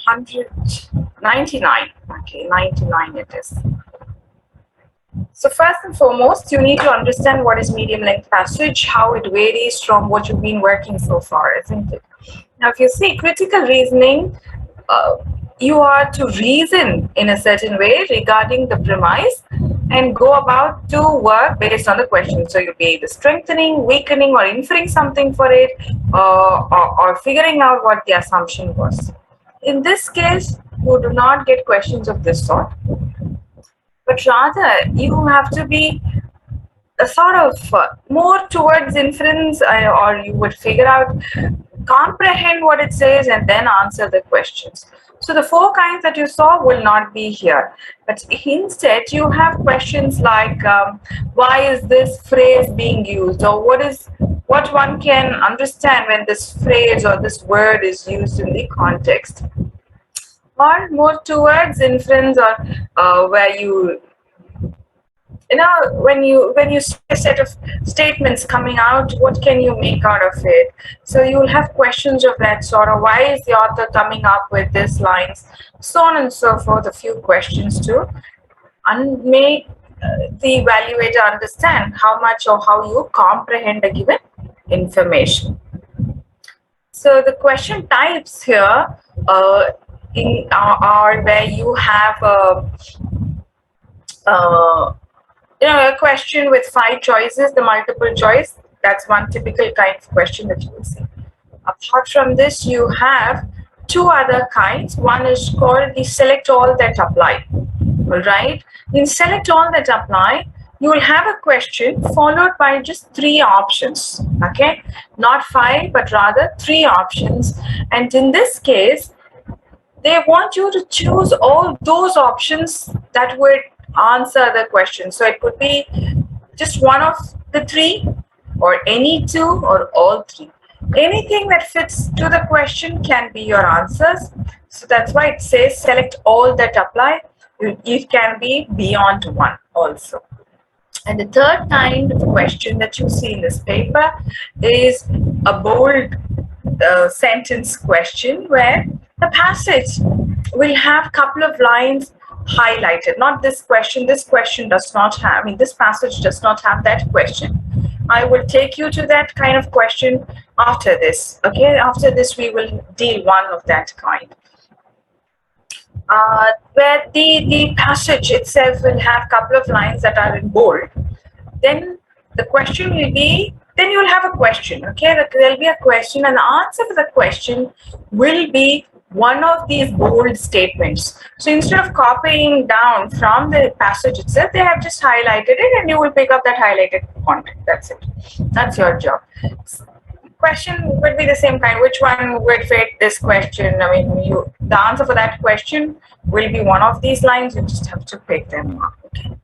199. Okay, 99 it is. So first and foremost, you need to understand what is medium length passage, how it varies from what you've been working so far, isn't it? Now, if you see critical reasoning, you are to reason in a certain way regarding the premise and go about to work based on the question. So you'll be either strengthening, weakening, or inferring something for it, or figuring out what the assumption was. In this case, you do not get questions of this sort, but rather you have to be a sort of more towards inference, or you would figure out, comprehend what it says and then answer the questions. So the four kinds that you saw will not be here, but instead you have questions like why is this phrase being used, or what one can understand when this phrase or this word is used in the context, or more towards inference, or where when you see a set of statements coming out, what can you make out of it? So you'll have questions of that sort of, why is the author coming up with these lines, so on and so forth, a few questions to make the evaluator understand how much or how you comprehend a given information. So the question types here are where you have a question with 5 choices, the multiple choice. That's one typical kind of question that you will see. Apart from this, you have 2 other kinds. One is called the select all that apply. All right. In select all that apply, you will have a question followed by just 3 options. Okay, not 5, but rather 3 options. And in this case, they want you to choose all those options that would answer the question. So it could be just one of the 3, or any 2, or all 3. Anything that fits to the question can be your answers. So that's why it says select all that apply. It can be beyond 1 also. And the third kind of question that you see in this paper is a bold sentence question, where the passage will have a couple of lines highlighted. Not this question. This question does not have, this passage does not have that question. I will take you to that kind of question after this. Okay, after this we will deal one of that kind. Where the passage itself will have a couple of lines that are in bold. Then the question will be, then you will have a question. Okay, there will be a question, and the answer to the question will be one of these bold statements. So instead of copying down from the passage itself, they have just highlighted it, and you will pick up that highlighted content. That's it. That's your job. Question would be the same kind. Which one would fit this question? The answer for that question will be one of these lines. You just have to pick them up. Okay.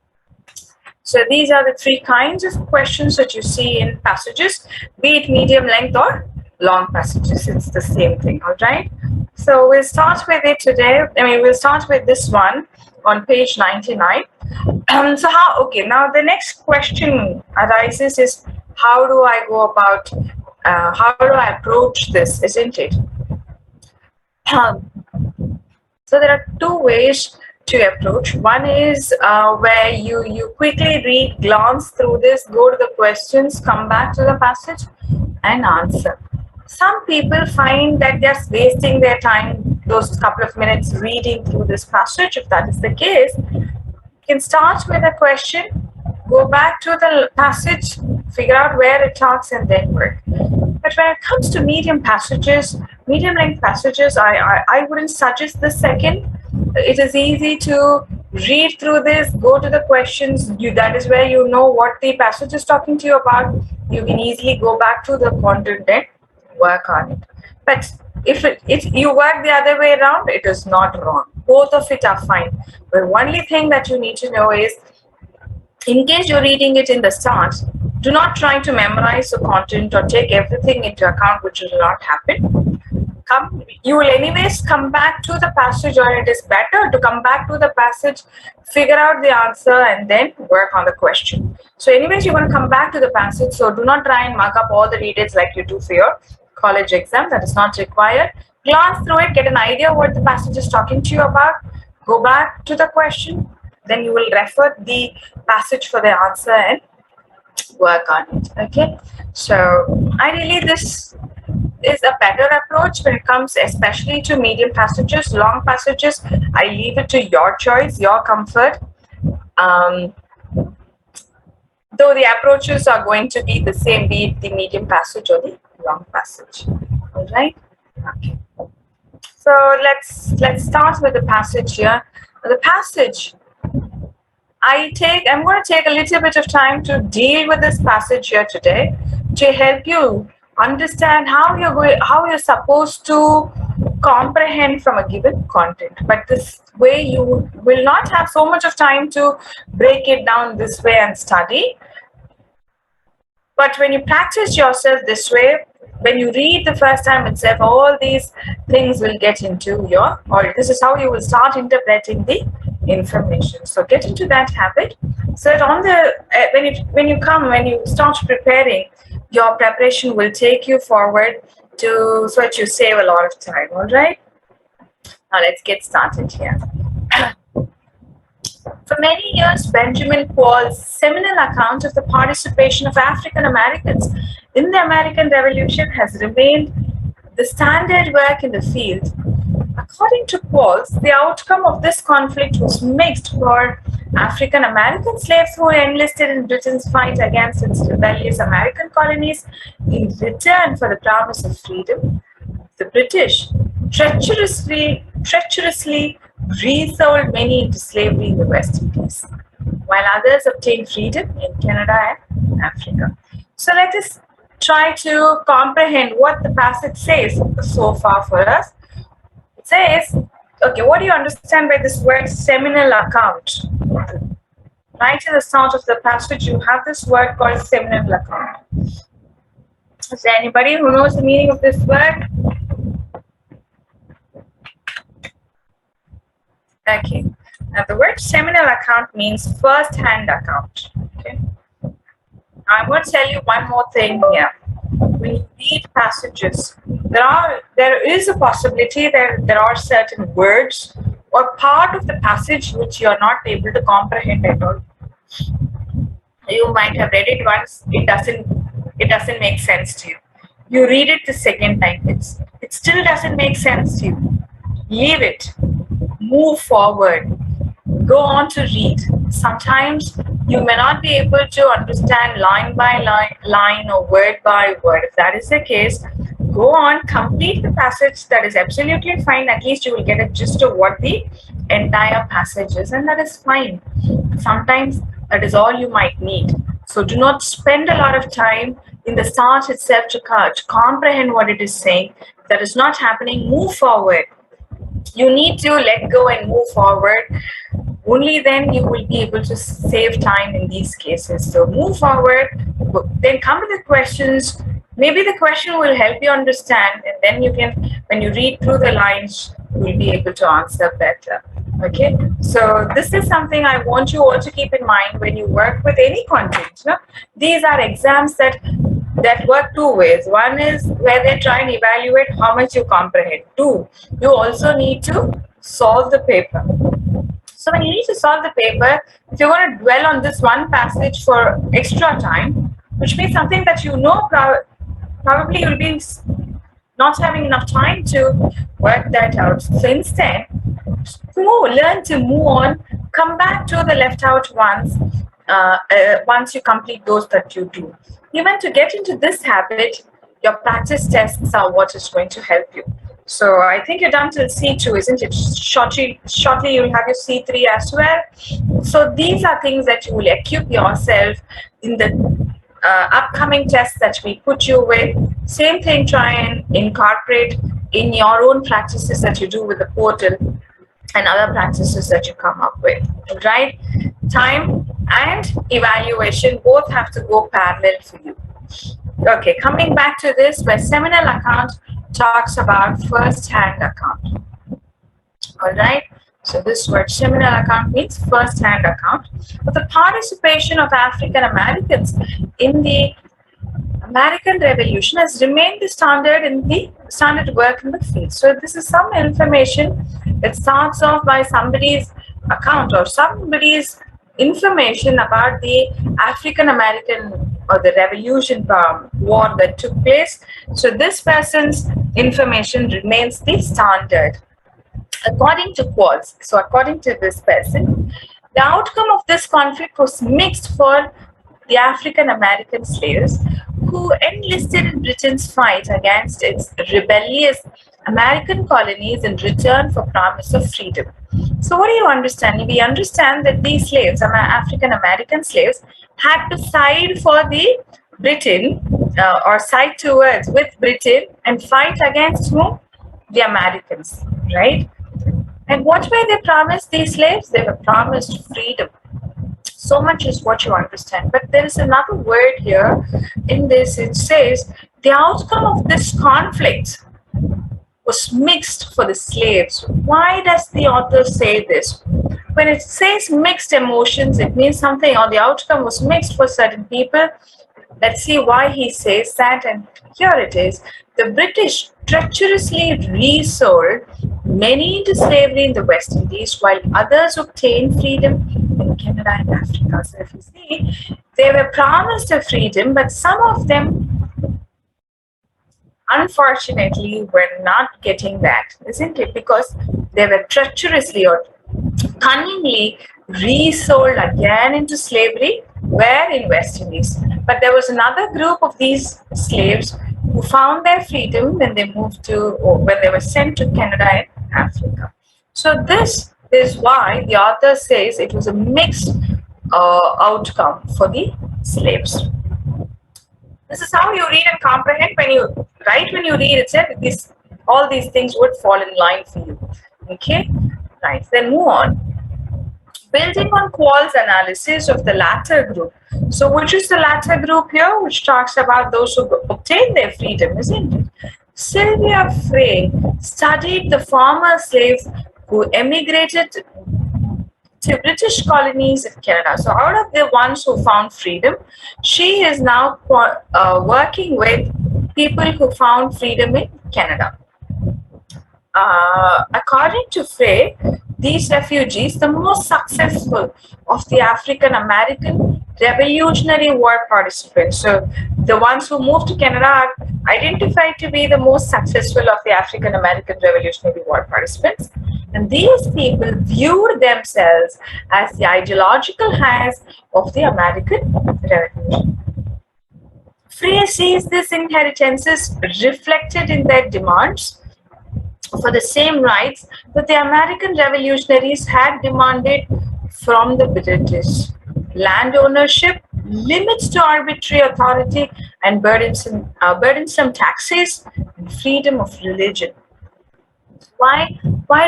So these are the 3 kinds of questions that you see in passages, be it medium length or long passages. It's the same thing. All right. So we'll start with it today. We'll start with this one on page 99. So now the next question arises is, how do I go about, how do I approach this, isn't it? So there are 2 ways to approach. One is where you quickly read, glance through this, go to the questions, come back to the passage and answer. Some people find that they're wasting their time, those couple of minutes reading through this passage. If that is the case, you can start with a question, go back to the passage, figure out where it talks, and then work. But when it comes to medium length passages, I wouldn't suggest the second. It is easy to read through this, go to the questions. That is where you know what the passage is talking to you about. You can easily go back to the content and work on it. But if you work the other way around, it is not wrong. Both of it are fine. The only thing that you need to know is, in case you're reading it in the start, do not try to memorize the content or take everything into account, which will not happen. You will anyways come back to the passage, or it is better to come back to the passage, figure out the answer, and then work on the question. So anyways, you're going to come back to the passage, so do not try and mug up all the details like you do for your college exam. That is not required. glance through it, get an idea what the passage is talking to you about, go back to the question, then you will refer the passage for the answer and work on it. Okay, so ideally this is a better approach when it comes especially to medium passages. Long passages, I leave it to your choice, your comfort. Though the approaches are going to be the same, be it the medium passage or the long passage. All right. Okay. So let's start with the passage here. The passage, I'm going to take a little bit of time to deal with this passage here today to help you understand how you're supposed to comprehend from a given content. But this way you will not have so much of time to break it down this way and study. But when you practice yourself this way, when you read the first time itself, all these things will get into or this is how you will start interpreting the information. So get into that habit. So that on the when you start preparing, your preparation will take you forward so that you save a lot of time. All right. Now let's get started here. For many years, Benjamin Paul's seminal account of the participation of African Americans in the American Revolution has remained the standard work in the field. According to Paul, the outcome of this conflict was mixed for African American slaves who enlisted in Britain's fight against its rebellious American colonies in return for the promise of freedom. The British treacherously resold many into slavery in the West Indies, while others obtained freedom in Canada and Africa. So let us try to comprehend what the passage says so far for us. It says, okay, what do you understand by this word seminal account? Right at the start of the passage, you have this word called seminal account. Is there anybody who knows the meaning of this word? Okay. Now the word seminal account means first-hand account. Okay. I'm going to tell you one more thing here. When you read passages, there is a possibility that there are certain words or part of the passage which you are not able to comprehend at all. You might have read it once, it doesn't make sense to you. You read it the second time, it still doesn't make sense to you. Leave it. Move forward. Go on to read. Sometimes you may not be able to understand line by line or word by word. If that is the case, go on, complete the passage. That is absolutely fine. At least you will get a gist of what the entire passage is, and that is fine. Sometimes that is all you might need. So do not spend a lot of time in the start itself to comprehend what it is saying. If that is not happening, move forward. You need to let go and move forward. Only then you will be able to save time in these cases. So move forward, then come to the questions. Maybe the question will help you understand, and then you can, when you read through the lines, you will be able to answer better. Okay, so this is something I want you all to keep in mind when you work with any content. You know? These are exams that work two ways. One is where they try and evaluate how much you comprehend. Two, you also need to solve the paper. So when you need to solve the paper, if you're going to dwell on this one passage for extra time, which means something that you know probably you'll be not having enough time to work that out. So instead, learn to move on, come back to the left out ones once you complete those that you do. Even to get into this habit, your practice tests are what is going to help you. So I think you're done till C2, isn't it? Shortly you'll have your C3 as well. So these are things that you will equip yourself in the upcoming tests that we put you with. Same thing, try and incorporate in your own practices that you do with the portal and other practices that you come up with, right? Time and evaluation both have to go parallel for you. Okay, coming back to this, where seminal account talks about first-hand account. All right, so this word seminal account means first-hand account. But the participation of African Americans in the American Revolution has remained the standard in the started to work in the field. So this is some information that starts off by somebody's account or somebody's information about the African American or the Revolution war that took place. So this person's information remains the standard according to Quarles. So according to this person, the outcome of this conflict was mixed for the African American slaves who enlisted in Britain's fight against its rebellious American colonies in return for promise of freedom. So what do you understand? We understand that these slaves, African American slaves, had to side for the Britain or side towards with Britain and fight against whom? The Americans, right? And what were they promised, these slaves? They were promised freedom. So much is what you understand. But there is another word here in this. It says the outcome of this conflict was mixed for the slaves. Why does the author say this? When it says mixed emotions, it means something, or the outcome was mixed for certain people. Let's see why he says that, and here it is. The British treacherously resold many into slavery in the West Indies, while others obtained freedom in Canada and Africa. So if you see, they were promised a freedom, but some of them unfortunately were not getting that, isn't it? Because they were treacherously or cunningly resold again into slavery where in West Indies. But there was another group of these slaves who found their freedom when they moved to, or when they were sent to Canada and Africa. So this is why the author says it was a mixed outcome for the slaves. This is how you read and comprehend. When you write, when you read itself, this all these things would fall in line for you. Okay, right. Then move on. Building on Qualls' analysis of the latter group. So, which is the latter group here, which talks about those who obtain their freedom, isn't it? Sylvia Frey studied the former slaves who emigrated to British colonies in Canada. So out of the ones who found freedom, she is now working with people who found freedom in Canada. According to Frey, these refugees, the most successful of the African American Revolutionary War participants. So the ones who moved to Canada are identified to be the most successful of the African American Revolutionary War participants. And these people viewed themselves as the ideological heirs of the American Revolution. Frey sees these inheritances reflected in their demands for the same rights that the American revolutionaries had demanded from the British. Land ownership, limits to arbitrary authority, and burdensome taxes, and freedom of religion. Why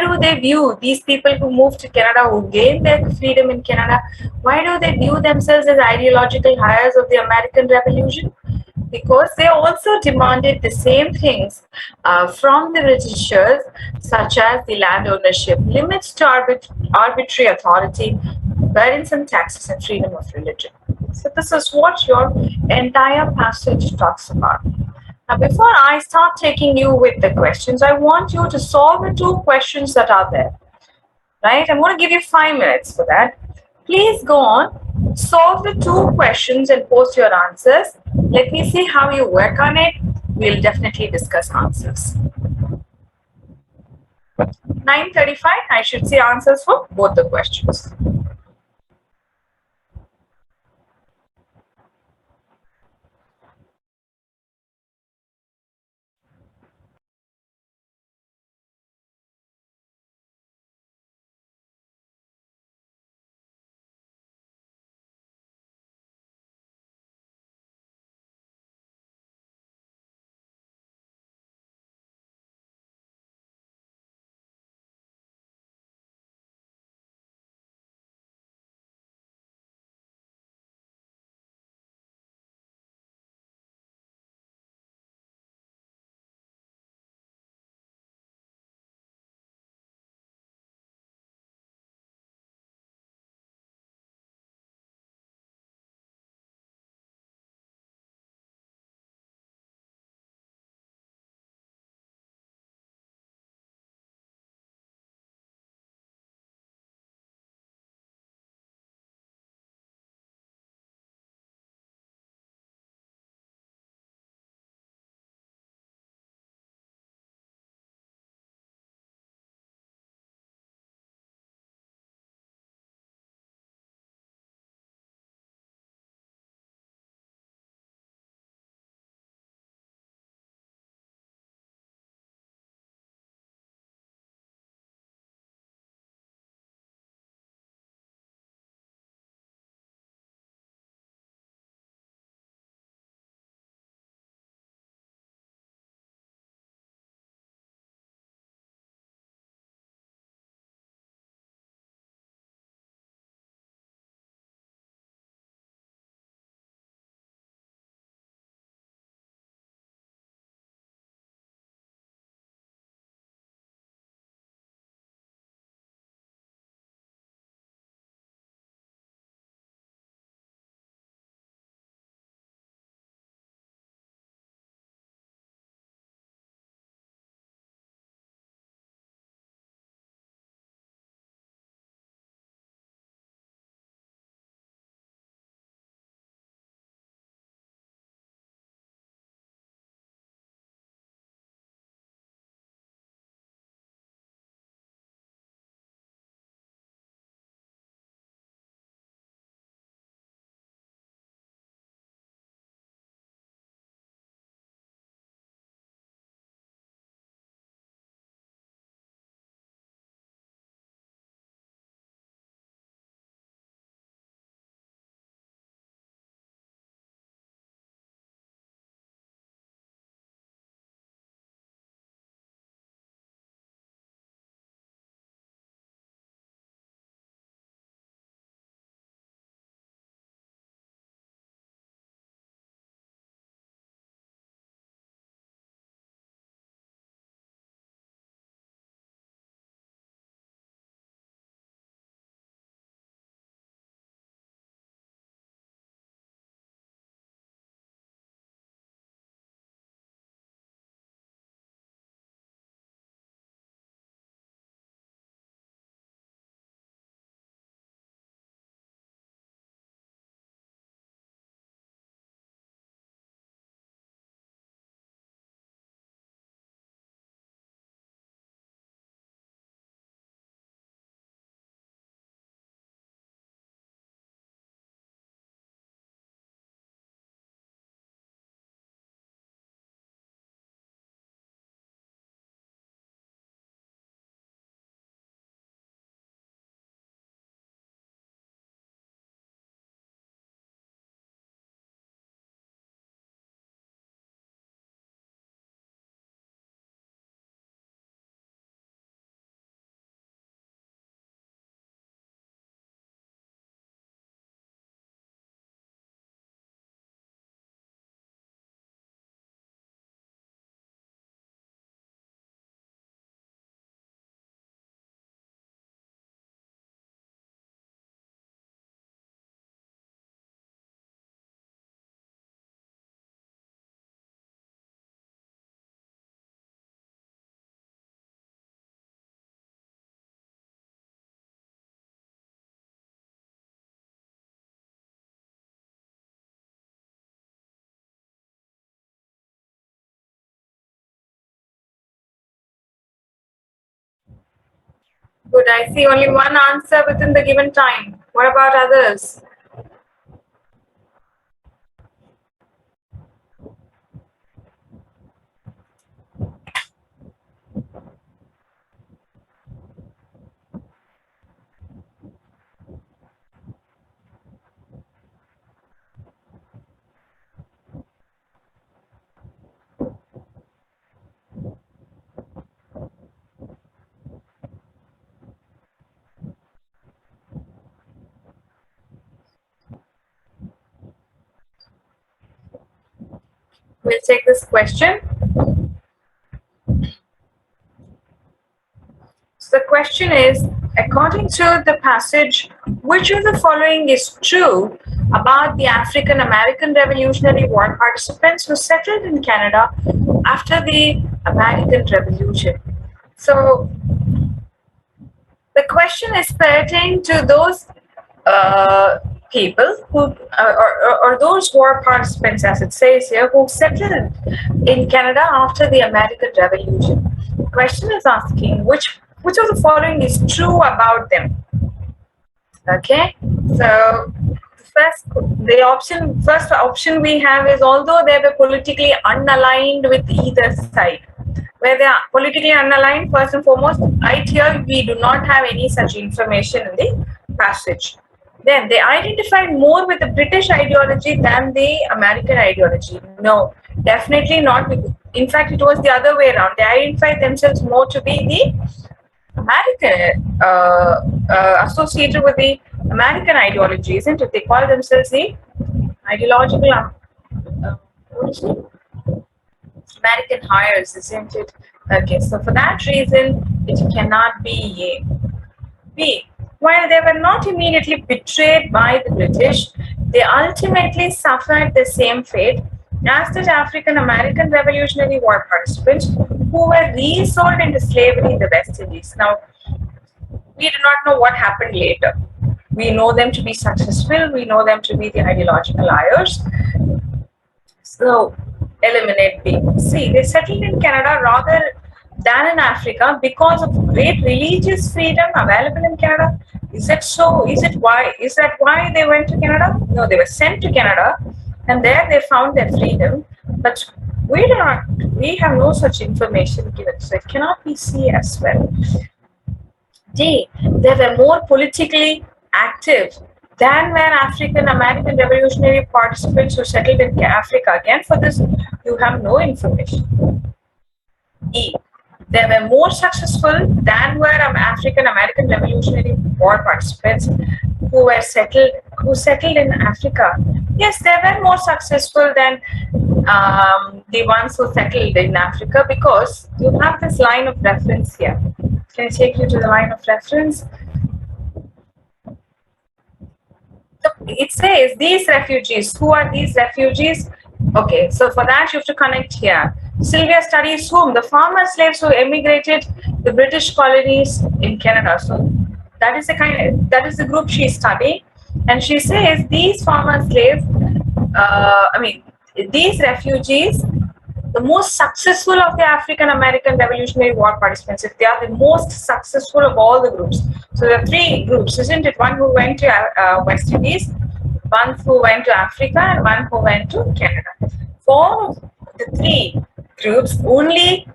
do they view these people who moved to Canada, who gained their freedom in Canada, why do they view themselves as ideological heirs of the American Revolution? Because they also demanded the same things from the Britishers, such as the land ownership, limits to arbitrary authority, burdensome taxes, and freedom of religion. So this is what your entire passage talks about. Now, before I start taking you with the questions, I want you to solve the two questions that are there, right? I'm going to give you 5 minutes for that. Please go on, solve the two questions and post your answers. Let me see how you work on it. We'll definitely discuss answers. 9:35, I should see answers for both the questions. Good. I see only one answer within the given time. What about others? We'll take this question. So the question is, according to the passage, which of the following is true about the African American Revolutionary War participants who settled in Canada after the American Revolution? So the question is pertaining to those people who, or those war participants, as it says here, who settled in Canada after the American Revolution. The question is asking which of the following is true about them. Okay, so first option we have is, although they were politically unaligned with either side. Where they are politically unaligned, first and foremost, right here we do not have any such information in the passage. Then they identified more with the British ideology than the American ideology. No, definitely not. In fact, it was the other way around. They identified themselves more to be the American, associated with the American ideology, isn't it? They call themselves the ideological, what is it? American hires, isn't it? Okay, so for that reason, it cannot be A. B. While they were not immediately betrayed by the British, they ultimately suffered the same fate as did African American Revolutionary War participants who were resold into slavery in the West Indies. Now, we do not know what happened later. We know them to be successful, we know them to be the ideological liars. So, eliminate B. C. They settled in Canada rather than in Africa because of great religious freedom available in Canada. Is that so? Is that why they went to Canada? No, they were sent to Canada and there they found their freedom. But we have no such information given, so it cannot be C as well. D. They were more politically active than were African American revolutionary participants who settled in Africa. Again, for this, you have no information. E. They were more successful than were African American Revolutionary War participants who settled in Africa. Yes, they were more successful than the ones who settled in Africa, because you have this line of reference here. Can I take you to the line of reference? It says these refugees. Who are these refugees? Okay, so for that you have to connect here. Sylvia studies whom? The farmer slaves who emigrated the British colonies in Canada. So that is the group she studied, and she says these farmer slaves, these refugees, the most successful of the African American Revolutionary War participants, if they are the most successful of all the groups. So there are three groups, isn't it? One who went to West Indies, one who went to Africa, and one who went to Canada. For the three groups, only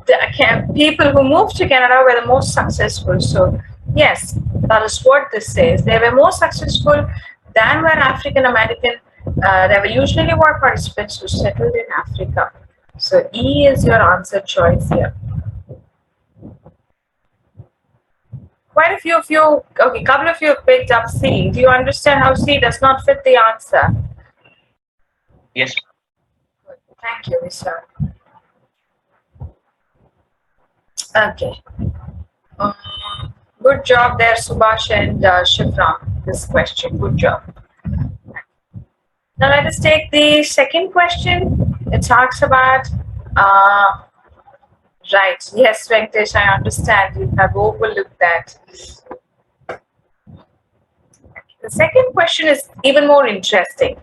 the people who moved to Canada were the most successful. So yes, that is what this says. They were more successful than were African American Revolutionary War participants who settled in Africa. So E is your answer choice here. Quite a few of you, okay, couple of you picked up C. Do you understand how C does not fit the answer? Yes. Thank you, Vishal. Okay. Good job there, Subhash and Shivram. This question, good job. Now let us take the second question. It talks about, right, yes, Venkatesh, I understand. You have overlooked that. The second question is even more interesting.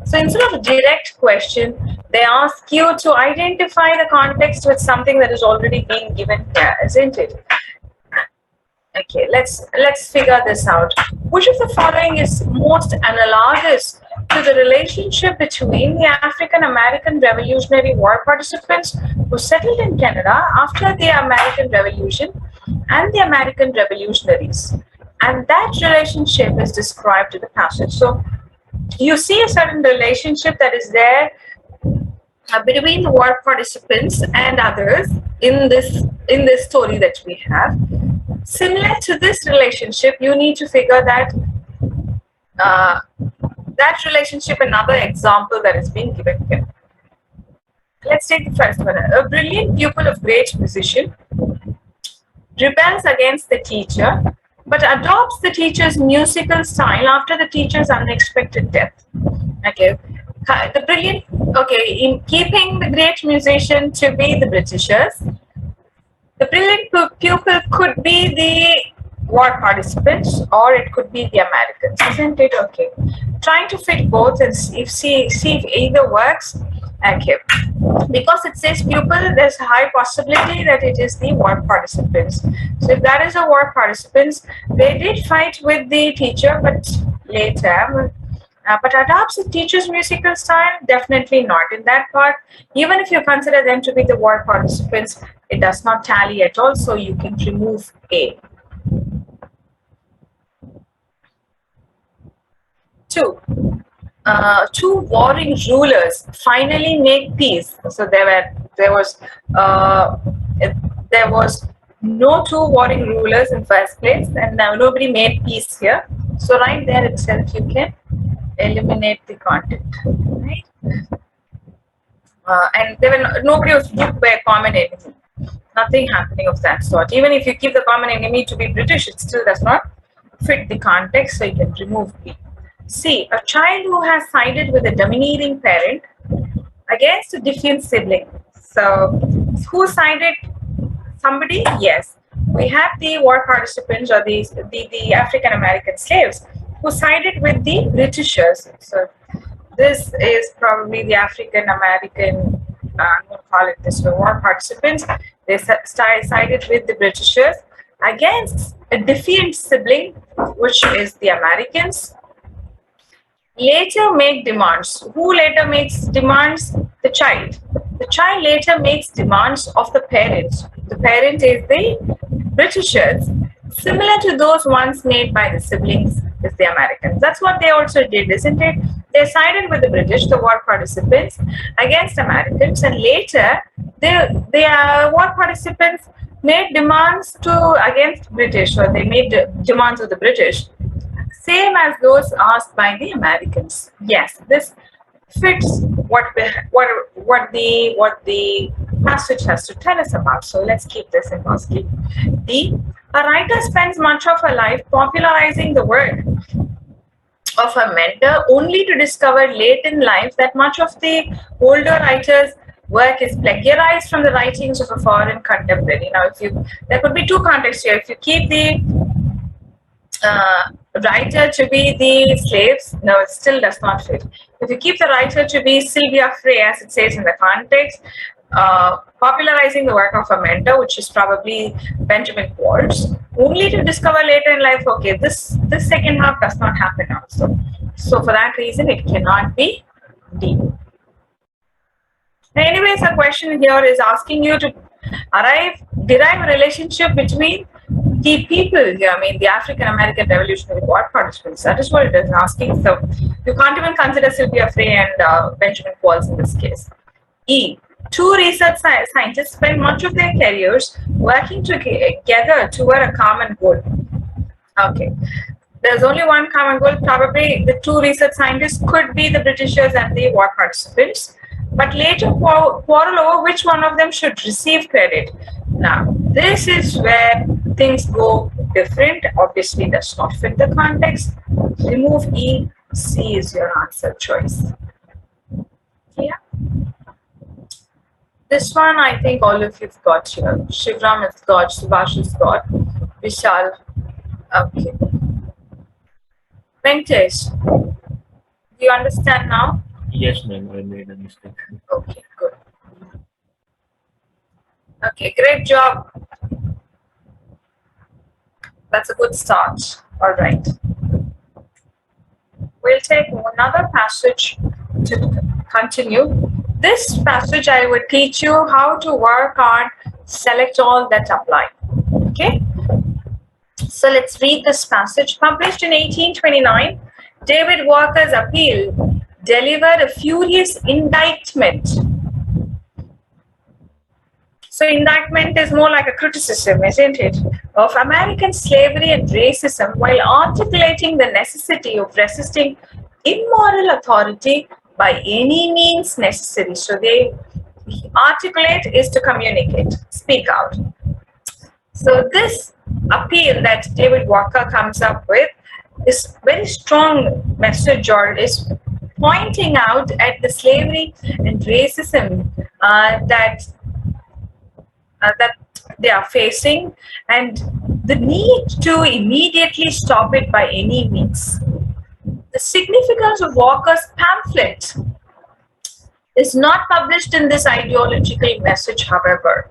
So instead of a direct question, they ask you to identify the context with something that is already being given here, isn't it? Okay, let's figure this out. Which of the following is most analogous to the relationship between the African American Revolutionary War participants who settled in Canada after the American Revolution and the American revolutionaries? And that relationship is described in the passage. So you see a certain relationship that is there between the war participants and others in this story that we have. Similar to this relationship, you need to figure that that relationship. Another example that is being given here. Let's take the first one. A brilliant pupil of great musician rebels against the teacher, but adopts the teacher's musical style after the teacher's unexpected death. Okay, the brilliant. Okay, in keeping the great musician to be the Britishers, the brilliant pupil could be the war participants or it could be the Americans, isn't it? Okay. Trying to fit both and see if either works. Okay. Because it says pupil, there's a high possibility that it is the war participants. So if that is a war participants, they did fight with the teacher, but later. But adopts the teacher's musical style? Definitely not. In that part, even if you consider them to be the war participants, it does not tally at all, so you can remove A. 2. Two warring rulers finally make peace. So there was no two warring rulers in first place, and now nobody made peace here. So right there itself, you can eliminate the content, right? And there were nobody was grouped by a common enemy. Nothing happening of that sort. Even if you keep the common enemy to be British, it still does not fit the context, so you can remove B. C. A child who has sided with a domineering parent against a defiant sibling. So, who sided? Somebody? Yes. We have the war participants or the African American slaves who sided with the Britishers. So, this is probably the African American, I'm going to call it this way, war participants. They sided with the Britishers against a defiant sibling, which is the Americans. Later make demands. Who later makes demands? The child. The child later makes demands of the parents. The parent is the Britishers, similar to those once made by the siblings is the Americans. That's what they also did, isn't it? They sided with the British, the war participants, against Americans, and later the war participants made demands against British, or they made demands of the British, same as those asked by the Americans. Yes, this fits what the passage has to tell us about. So let's keep this in basket. D. A writer spends much of her life popularizing the work of a mentor, only to discover late in life that much of the older writer's work is plagiarized from the writings of a foreign contemporary. Now, there could be two contexts here. If you keep the writer to be the slaves, no, it still does not fit. If you keep the writer to be Sylvia Frey, as it says in the context, popularizing the work of a mentor, which is probably Benjamin Quartz, only to discover later in life, okay, this second half does not happen also. So for that reason, it cannot be D. Now, anyways, a question here is asking you to derive a relationship between the people here, I mean the African American Revolutionary War participants. That is what it is asking. So you can't even consider Sylvia Frey and Benjamin Quartz in this case. E. Two research scientists spend much of their careers working together toward a common goal. Okay. There's only one common goal. Probably the two research scientists could be the Britishers and the war participants, but later quarrel over which one of them should receive credit. Now, this is where things go different. Obviously, does not fit the context. Remove E. C is your answer choice. Yeah. This one, I think all of you've got here. Shivram has got, Subhash has got, Vishal. Okay. Venkatesh, do you understand now? Yes, ma'am, I made a mistake. Okay, good. Okay, great job. That's a good start. All right. We'll take another passage to continue. This passage I would teach you how to work on select all that apply. Okay. So let's read this passage. Published in 1829, David Walker's appeal delivered a furious indictment. So indictment is more like a criticism, isn't it, of American slavery and racism, while articulating the necessity of resisting immoral authority by any means necessary. So they articulate is to communicate, speak out. So this appeal that David Walker comes up with is very strong message, or is pointing out at the slavery and racism that they are facing, and the need to immediately stop it by any means. The significance of Walker's pamphlet is not published in this ideological message, however.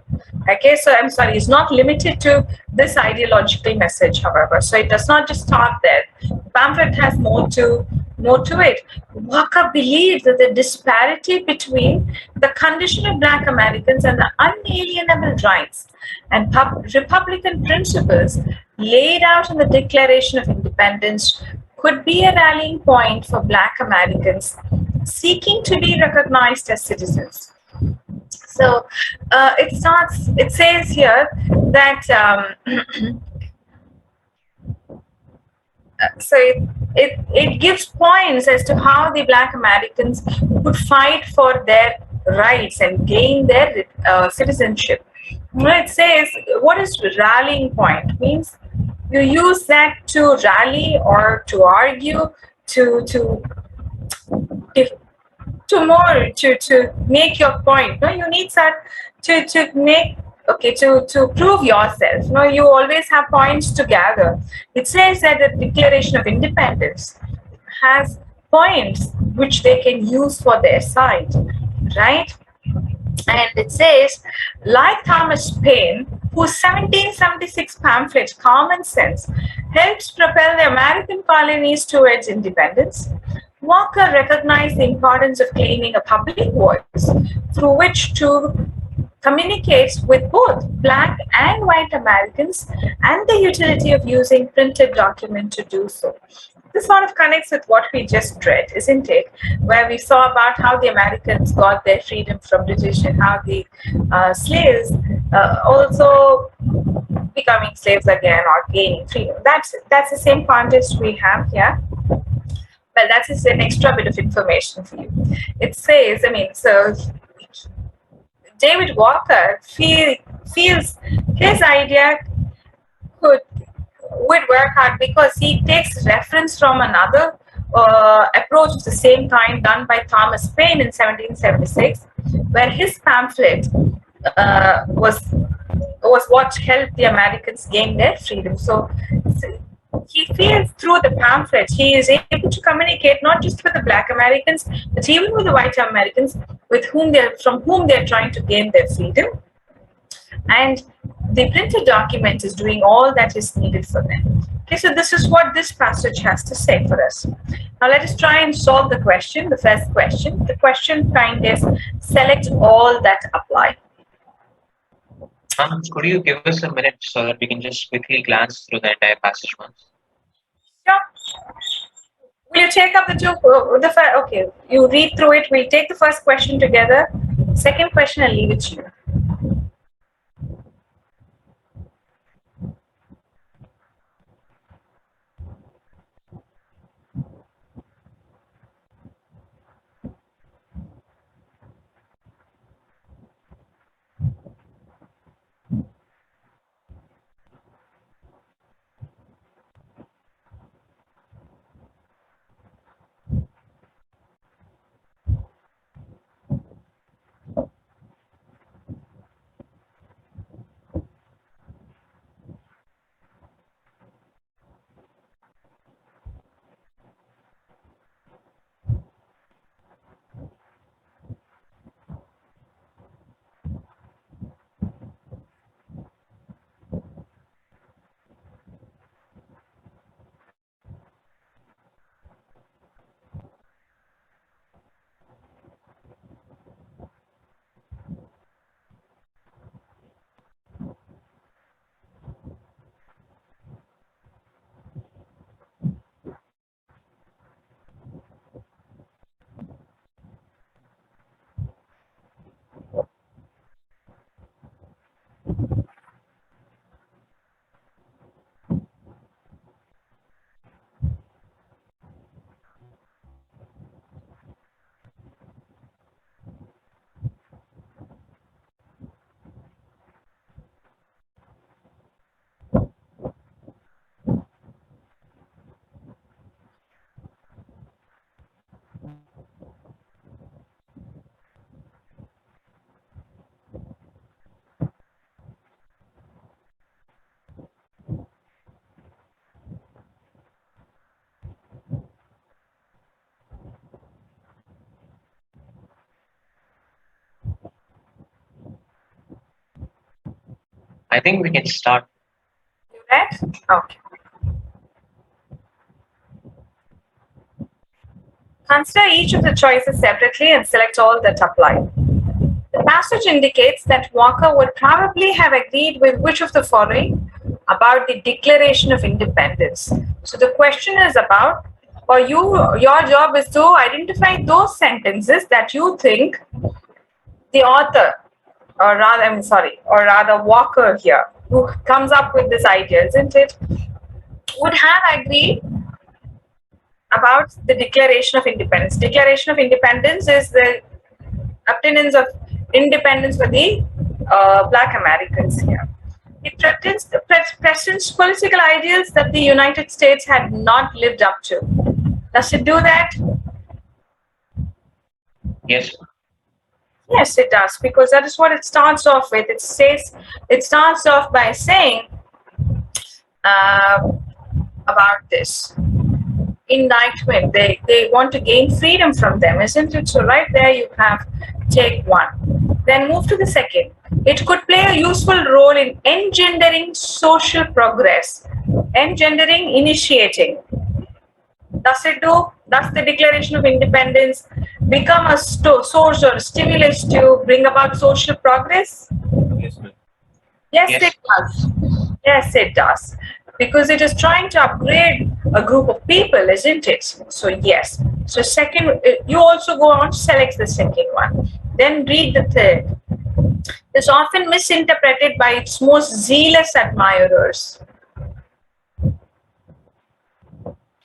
Okay, so I'm sorry, it's not limited to this ideological message, however. So it does not just stop there. The pamphlet has more to it. Walker believed that the disparity between the condition of Black Americans and the unalienable rights and Republican principles laid out in the Declaration of Independence could be a rallying point for Black Americans seeking to be recognized as citizens. So it says here that so it gives points as to how the Black Americans would fight for their rights and gain their citizenship. It says, what is rallying point? Means you use that to rally or to argue, to make your point. No, you need that to make to prove yourself. No, you always have points to gather. It says that the Declaration of Independence has points which they can use for their side, right? And it says, like Thomas Paine, whose 1776 pamphlet Common Sense helps propel the American colonies towards independence, Walker recognized the importance of claiming a public voice through which to communicate with both Black and white Americans, and the utility of using printed document to do so. This sort of connects with what we just read, isn't it? Where we saw about how the Americans got their freedom from British and how the slaves also becoming slaves again or gaining freedom. That's the same context we have here. Well, that's just an extra bit of information for you. It says, so David Walker feels his idea would work out because he takes reference from another approach of the same kind done by Thomas Paine in 1776, where his pamphlet was what helped the Americans gain their freedom. So he feels through the pamphlet he is able to communicate not just with the Black Americans, but even with the white Americans from whom they're trying to gain their freedom. And the printed document is doing all that is needed for them. Okay, so this is what this passage has to say for us. Now let us try and solve the question, the first question. The question kind is, select all that apply. Could you give us a minute so that we can just quickly glance through the entire passage once? Sure. Will you take up the two? Okay, you read through it. We'll take the first question together. Second question, I'll leave it to you. I think we can start. You read? Okay. Consider each of the choices separately and select all that apply. The passage indicates that Walker would probably have agreed with which of the following about the Declaration of Independence. So the question is about, or your job is to identify those sentences that you think the author, or rather Walker here, who comes up with this idea, isn't it, would have agreed about the Declaration of Independence. Declaration of Independence is the obtenance of independence for the Black Americans here. It threatens the president's political ideals that the United States had not lived up to. Does it do that? Yes. Yes, it does, because that is what it starts off with. It starts off by saying about this indictment. They want to gain freedom from them, isn't it? So right there you have take one. Then move to the second. It could play a useful role in engendering social progress, engendering, initiating. Does the Declaration of Independence become a source or a stimulus to bring about social progress? Yes, ma'am. Yes, Yes. it does. Yes, it does. Because it is trying to upgrade a group of people, isn't it? So yes. So second, you also go on to select the second one. Then read the third. It's often misinterpreted by its most zealous admirers.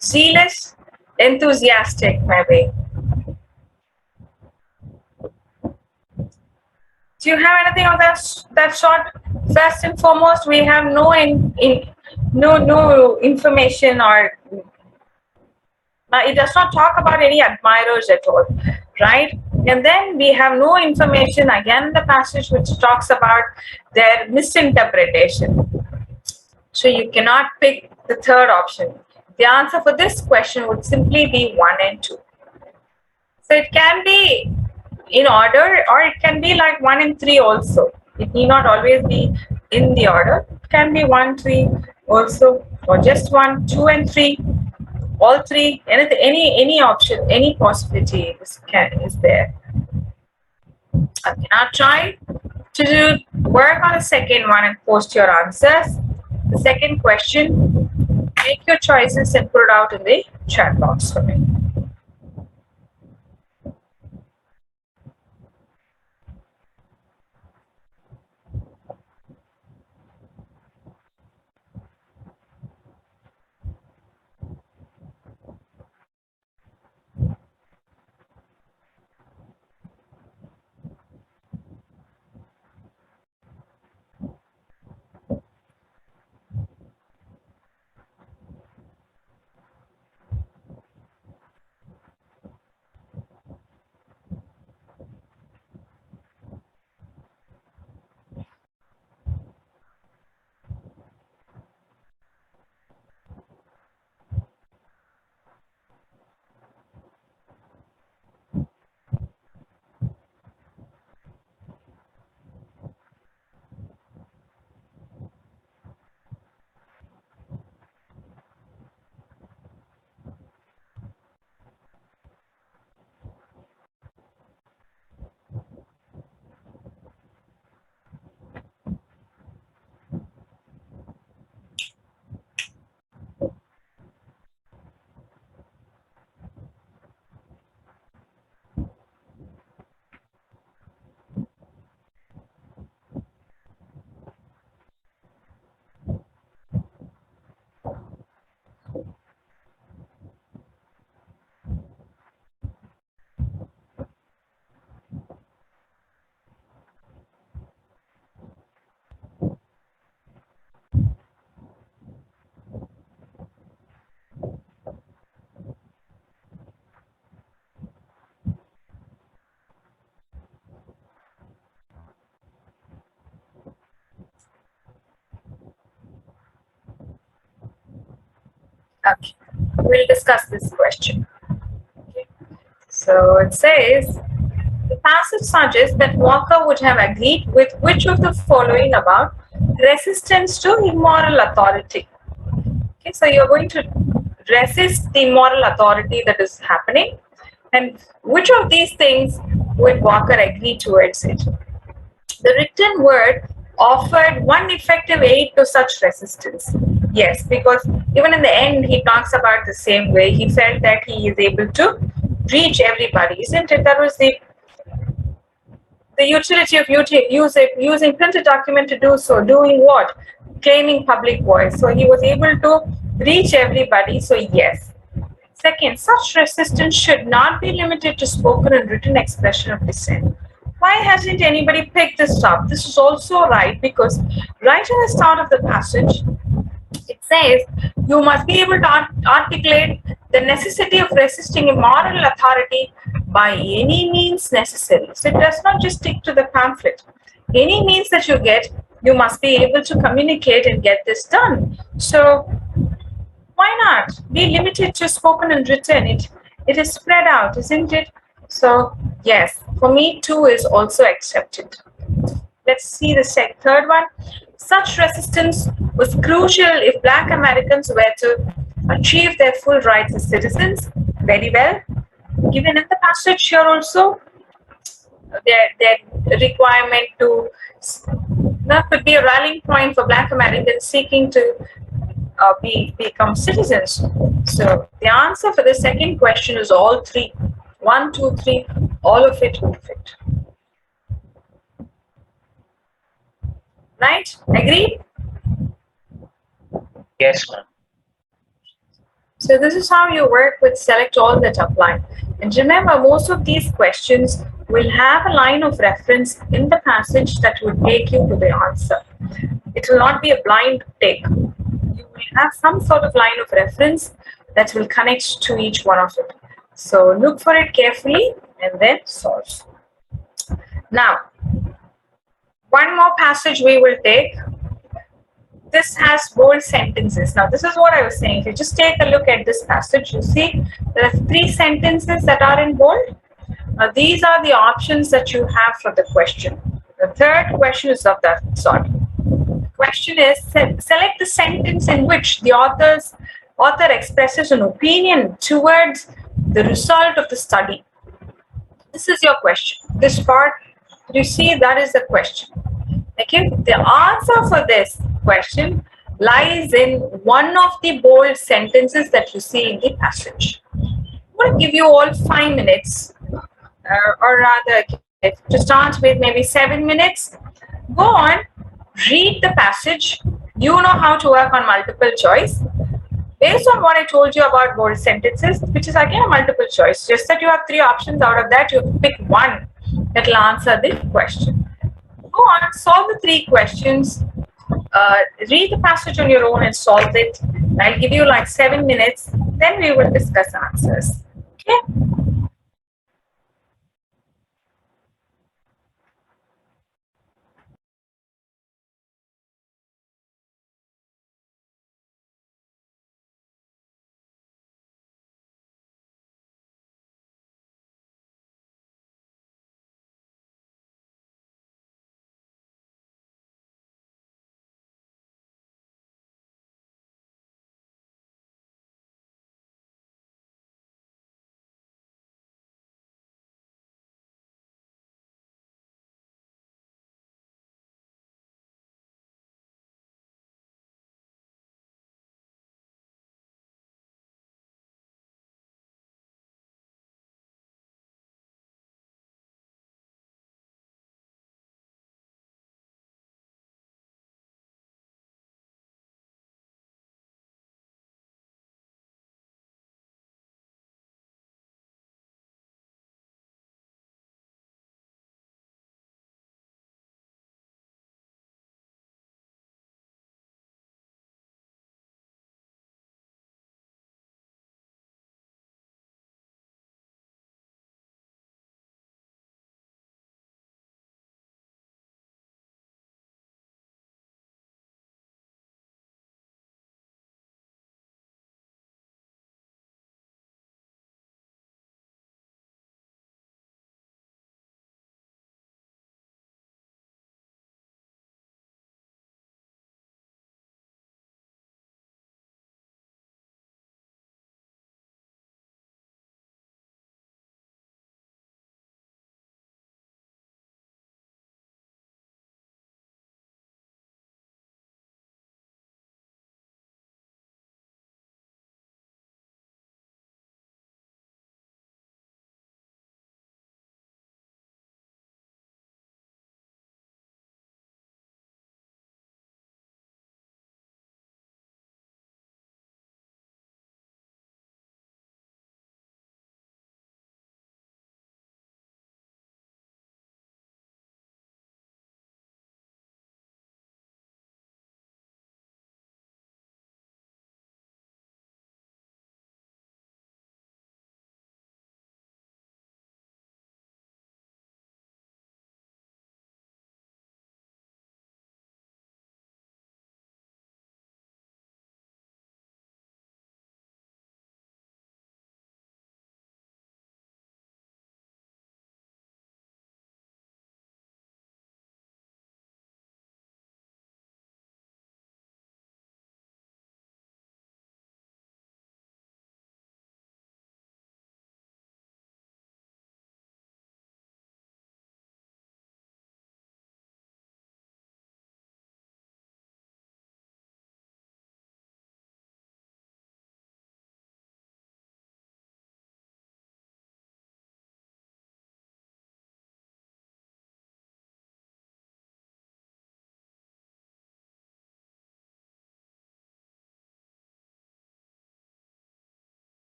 Zealous, enthusiastic, maybe. Do you have anything of that sort? First and foremost, we have no information, or it does not talk about any admirers at all, right? And then we have no information again in the passage which talks about their misinterpretation. So you cannot pick the third option. The answer for this question would simply be 1 and 2. So it can be in order, or it can be like 1 and 3 also. It need not always be in the order. It can be 1, 3 also, or just 1, 2 and 3, all 3, anything, any option, any possibility is there. Okay, now try to work on the second one and post your answers. The second question, make your choices and put it out in the chat box for me. Okay, we'll discuss this question. Okay. So it says, the passage suggests that Walker would have agreed with which of the following about resistance to immoral authority. Okay, so you're going to resist the immoral authority that is happening. And which of these things would Walker agree towards it? The written word offered one effective aid to such resistance. Yes, because even in the end, he talks about the same way. He felt that he is able to reach everybody, isn't it? That was the utility of using printed document to do so. Doing what? Claiming public voice. So he was able to reach everybody. So yes. Second, such resistance should not be limited to spoken and written expression of dissent. Why hasn't anybody picked this up? This is also right because right in the start of the passage, it says you must be able to articulate the necessity of resisting immoral authority by any means necessary. So it does not just stick to the pamphlet. Any means that you get, you must be able to communicate and get this done. So why not be limited to spoken and written? It is spread out, isn't it? So yes, for me two is also accepted. Let's see the third one. Such resistance was crucial if Black Americans were to achieve their full rights as citizens. Very well. Given in the passage here also, their requirement to that could be a rallying point for Black Americans seeking to become citizens. So the answer for the second question is all three. 1, 2, 3, all of it will fit. Right? Agreed? Yes, ma'am. So this is how you work with select all that apply. And remember, most of these questions will have a line of reference in the passage that will take you to the answer. It will not be a blind take. You will have some sort of line of reference that will connect to each one of it. So look for it carefully and then solve. Now, one more passage we will take. This has bold sentences. Now, this is what I was saying. If you just take a look at this passage, you see there are 3 sentences that are in bold. Now, these are the options that you have for the question. The third question is of that sort. The question is, select the sentence in which the author expresses an opinion towards the result of the study. This is your question. This part, you see, that is the question. Okay, the answer for this question lies in one of the bold sentences that you see in the passage. I'm going to give you all 5 minutes, or rather, to start with maybe 7 minutes. Go on, read the passage. You know how to work on multiple choice. Based on what I told you about bold sentences, which is again a multiple choice, just that you have 3 options. Out of that, you pick one that will answer the question. Go on, solve the 3 questions. Read the passage on your own and solve it. I'll give you like 7 minutes. Then we will discuss answers. Okay.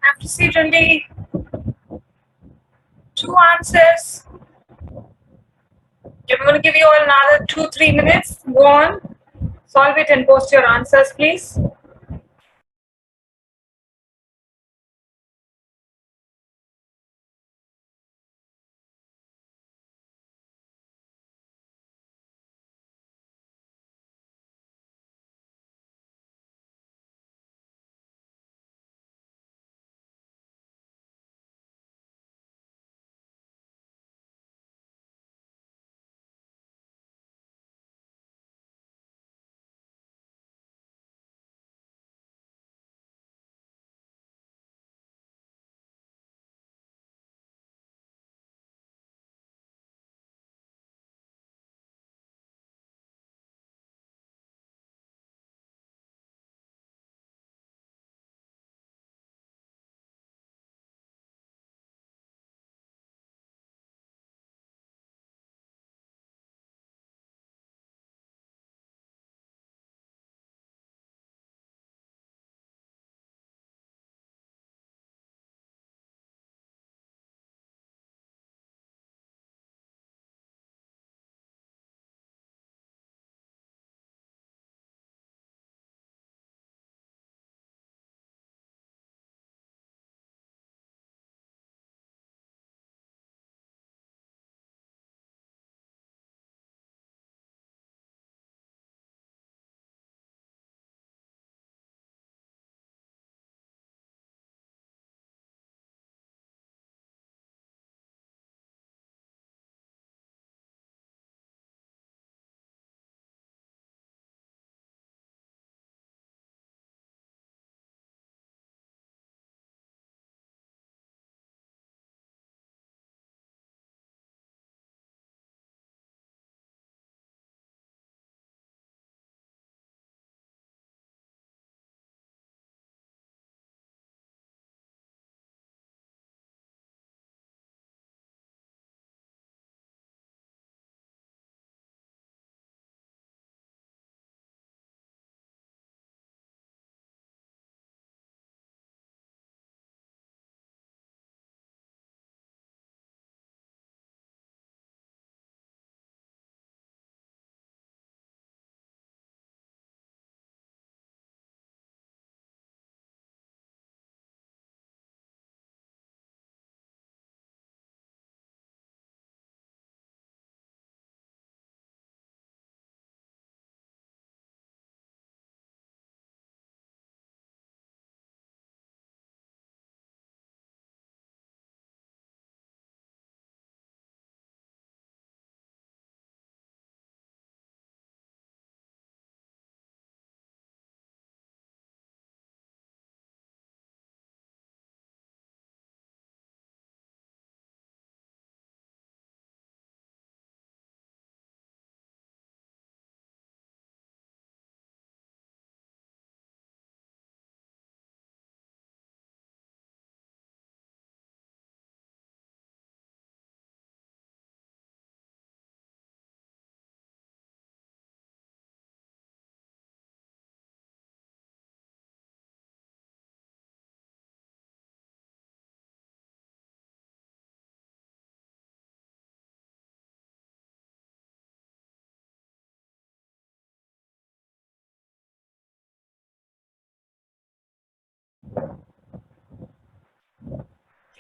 I've received only 2 answers. I'm going to give you all another 2-3 minutes. Go on, solve it and post your answers, please.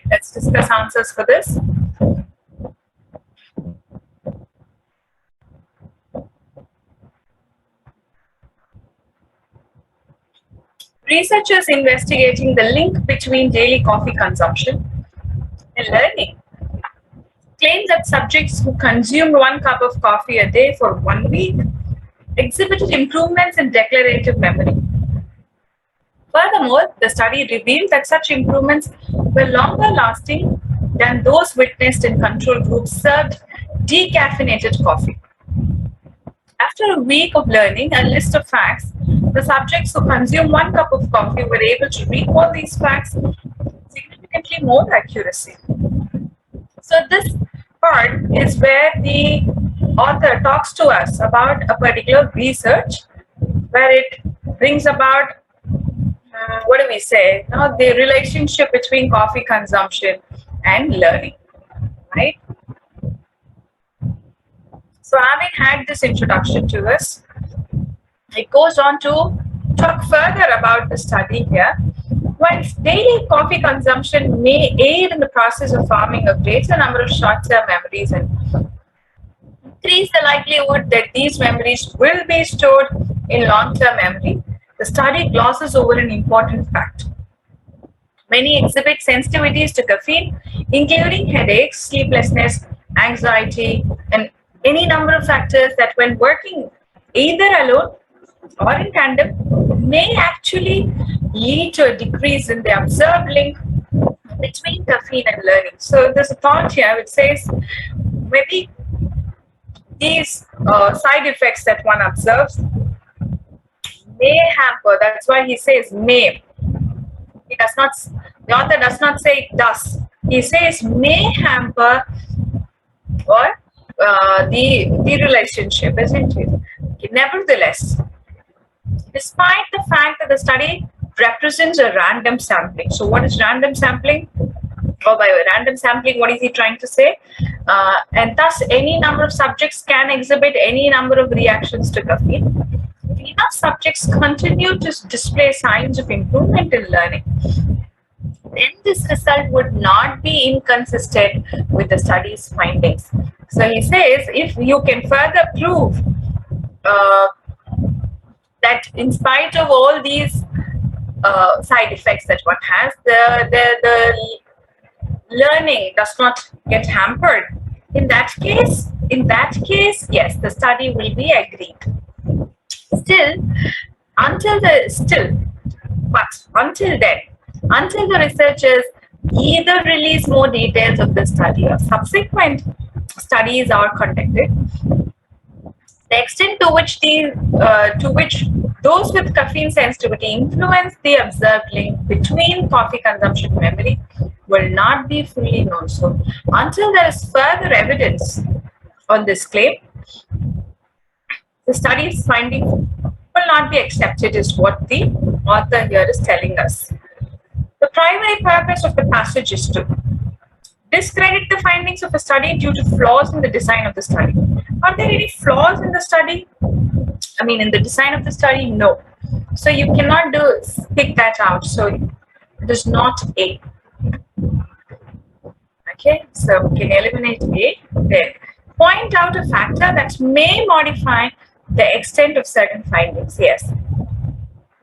Let's discuss answers for this. Researchers investigating the link between daily coffee consumption and learning claim that subjects who consumed 1 cup of coffee a day for 1 week exhibited improvements in declarative memory. Furthermore, the study revealed that such improvements were longer lasting than those witnessed in control groups served decaffeinated coffee. After a week of learning a list of facts, the subjects who consumed 1 cup of coffee were able to recall these facts with significantly more accuracy. So this part is where the author talks to us about a particular research where it brings about what do we say? Now, the relationship between coffee consumption and learning, right? So having had this introduction to this, it goes on to talk further about the study here. While daily coffee consumption may aid in the process of forming a greater number of short-term memories and increase the likelihood that these memories will be stored in long-term memory, the study glosses over an important fact. Many exhibit sensitivities to caffeine, including headaches, sleeplessness, anxiety, and any number of factors that, when working either alone or in tandem, may actually lead to a decrease in the observed link between caffeine and learning. So there's a thought here which says maybe these side effects that one observes may hamper. That's why he says may. He does not. The author does not say it does. He says may hamper or the relationship, isn't it? Okay, nevertheless, despite the fact that the study represents a random sampling. So what is random sampling? Or by random sampling, what is he trying to say? And thus, any number of subjects can exhibit any number of reactions to caffeine. If enough subjects continue to display signs of improvement in learning, then this result would not be inconsistent with the study's findings. So he says, if you can further prove that in spite of all these side effects that one has, the learning does not get hampered. In that case, yes, the study will be agreed. Until the researchers either release more details of the study or subsequent studies are conducted, the extent to which those with caffeine sensitivity influence the observed link between coffee consumption and memory will not be fully known. So until there is further evidence on this claim, the study's finding will not be accepted, is what the author here is telling us. The primary purpose of the passage is to discredit the findings of a study due to flaws in the design of the study. Are there any flaws in the study? I mean, in the design of the study? No. So you cannot pick that out. So it is not A. Okay, so we can eliminate A. Then point out a factor that may modify the extent of certain findings. Yes.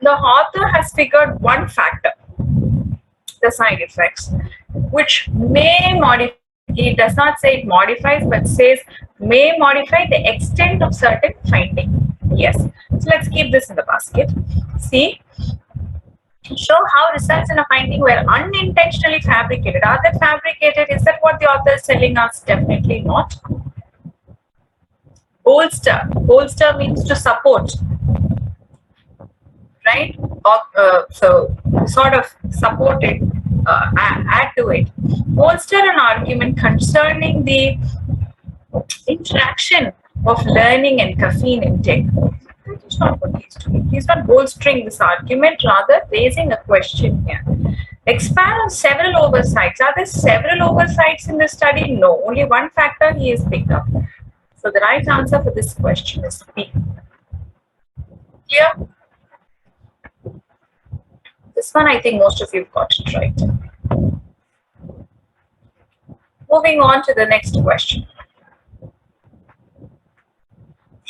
The author has figured one factor, the side effects, which may modify. He does not say it modifies, but says may modify the extent of certain finding. Yes. So let's keep this in the basket. See, show how results in a finding were unintentionally fabricated. Are they fabricated? Is that what the author is telling us? Definitely not. Bolster. Bolster means to support, right? So sort of support it, add to it. Bolster an argument concerning the interaction of learning and caffeine intake. That is not what he's doing. He's not bolstering this argument, rather raising a question here. Expand on several oversights. Are there several oversights in the study? No, only one factor he has picked up. So the right answer for this question is B. Clear? This one, I think most of you got it right. Moving on to the next question.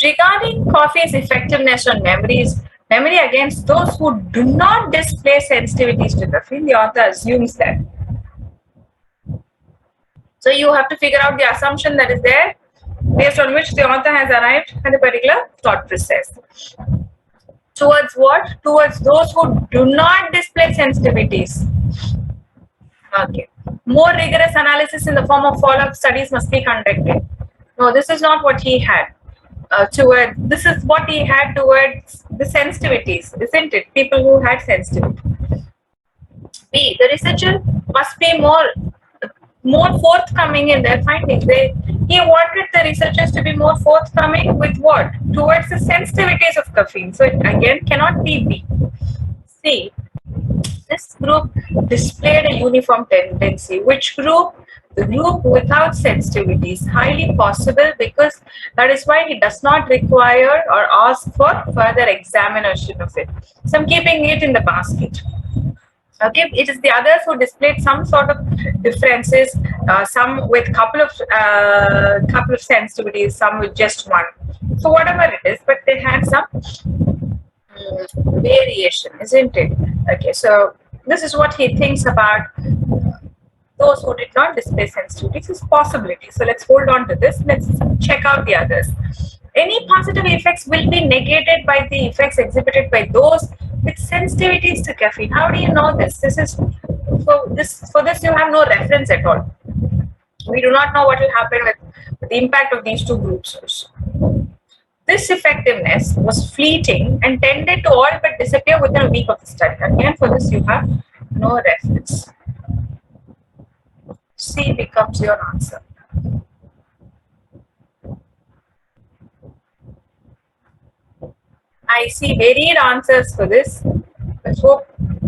Regarding coffee's effectiveness on memory against those who do not display sensitivities to caffeine, the author assumes that. So you have to figure out the assumption that is there, based on which the author has arrived at a particular thought process. Towards what? Towards those who do not display sensitivities. Okay. More rigorous analysis in the form of follow-up studies must be conducted. No, this is not what he had. This is what he had towards the sensitivities, isn't it? People who had sensitivity. B. The researcher must be more forthcoming in their findings. He wanted the researchers to be more forthcoming with what? Towards the sensitivities of caffeine. So it again cannot be B. C. This group displayed a uniform tendency. Which group? The group without sensitivity is highly possible, because that is why he does not require or ask for further examination of it. So I'm keeping it in the basket. Okay, it is the others who displayed some sort of differences, some with couple of sensitivities, some with just one. So whatever it is, but they had some variation, isn't it? Okay, so this is what he thinks about those who did not display sensitivities is possibility. So let's hold on to this. Let's check out the others. Any positive effects will be negated by the effects exhibited by those with sensitivities to caffeine. How do you know this? This is for this you have no reference at all. We do not know what will happen with the impact of these two groups also. This effectiveness was fleeting and tended to all but disappear within a week of the study. Again, for this you have no reference. C becomes your answer. I see varied answers for this.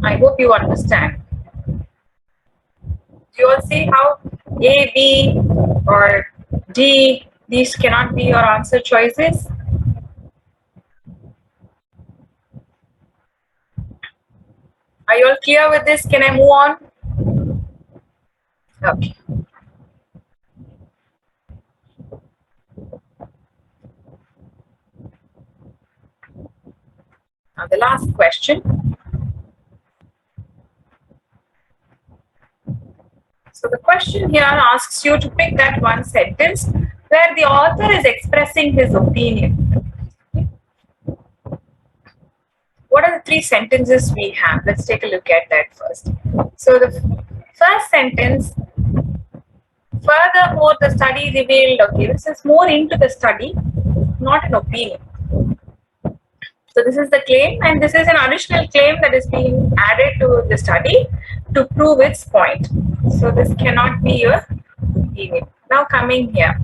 I hope you understand. Do you all see how A, B, or D, these cannot be your answer choices? Are you all clear with this? Can I move on? Okay. Now the last question. So the question here asks you to pick that one sentence where the author is expressing his opinion. What are the three sentences we have? Let's take a look at that first. So the first sentence, furthermore, the study revealed, okay, this is more into the study, not an opinion. So this is the claim, and this is an additional claim that is being added to the study to prove its point. So this cannot be your opinion. Now coming here.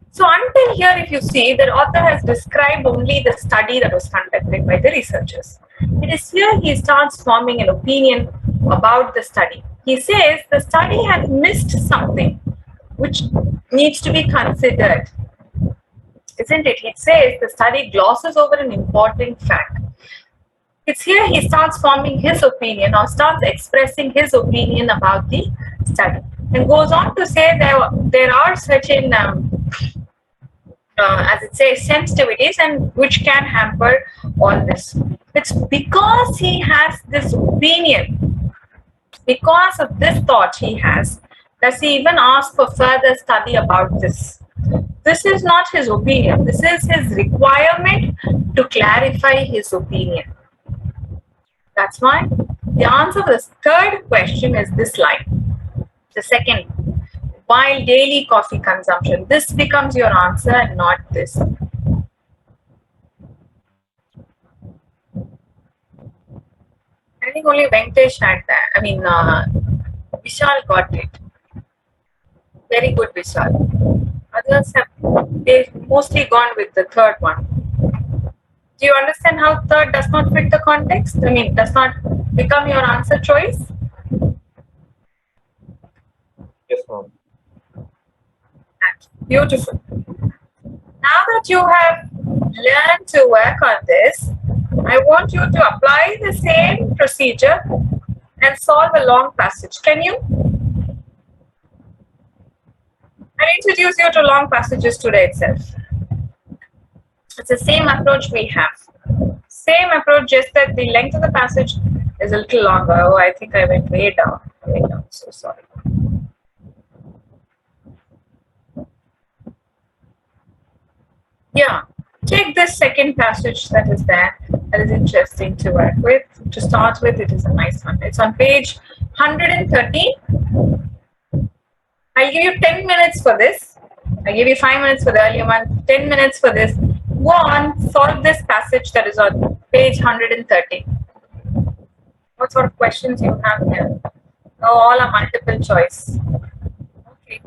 So until here, if you see, the author has described only the study that was conducted by the researchers. It is here he starts forming an opinion about the study. He says the study has missed something which needs to be considered. Isn't it? It says the study glosses over an important fact. It's here he starts forming his opinion or starts expressing his opinion about the study, and goes on to say there are certain as it says, sensitivities and which can hamper all this. It's because he has this opinion, because of this thought he has, does he even ask for further study about this. This is not his opinion. This is his requirement to clarify his opinion. That's why the answer for the third question is this line. The second, while daily coffee consumption, this becomes your answer and not this. I think only Venkatesh had that. I mean, Vishal got it. Very good, Vishal. Others have mostly gone with the third one. Do you understand how third does not fit the context? I mean, does not become your answer choice? Yes, ma'am. Beautiful. Now that you have learned to work on this, I want you to apply the same procedure and solve a long passage. Can you? I'll introduce you to long passages today itself. It's the same approach we have. Same approach, just that the length of the passage is a little longer. Oh, I think I went way down. So sorry. Yeah, take this second passage that is there. That is interesting to work with. To start with, it is a nice one. It's on page 113. I'll give you 10 minutes for this. I'll give you 5 minutes for the earlier one, 10 minutes for this. Go on, solve this passage that is on page 130. What sort of questions you have here? Oh, all are multiple choice. Okay.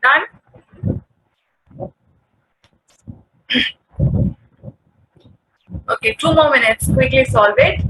Done? Okay, 2 more minutes. Quickly solve it.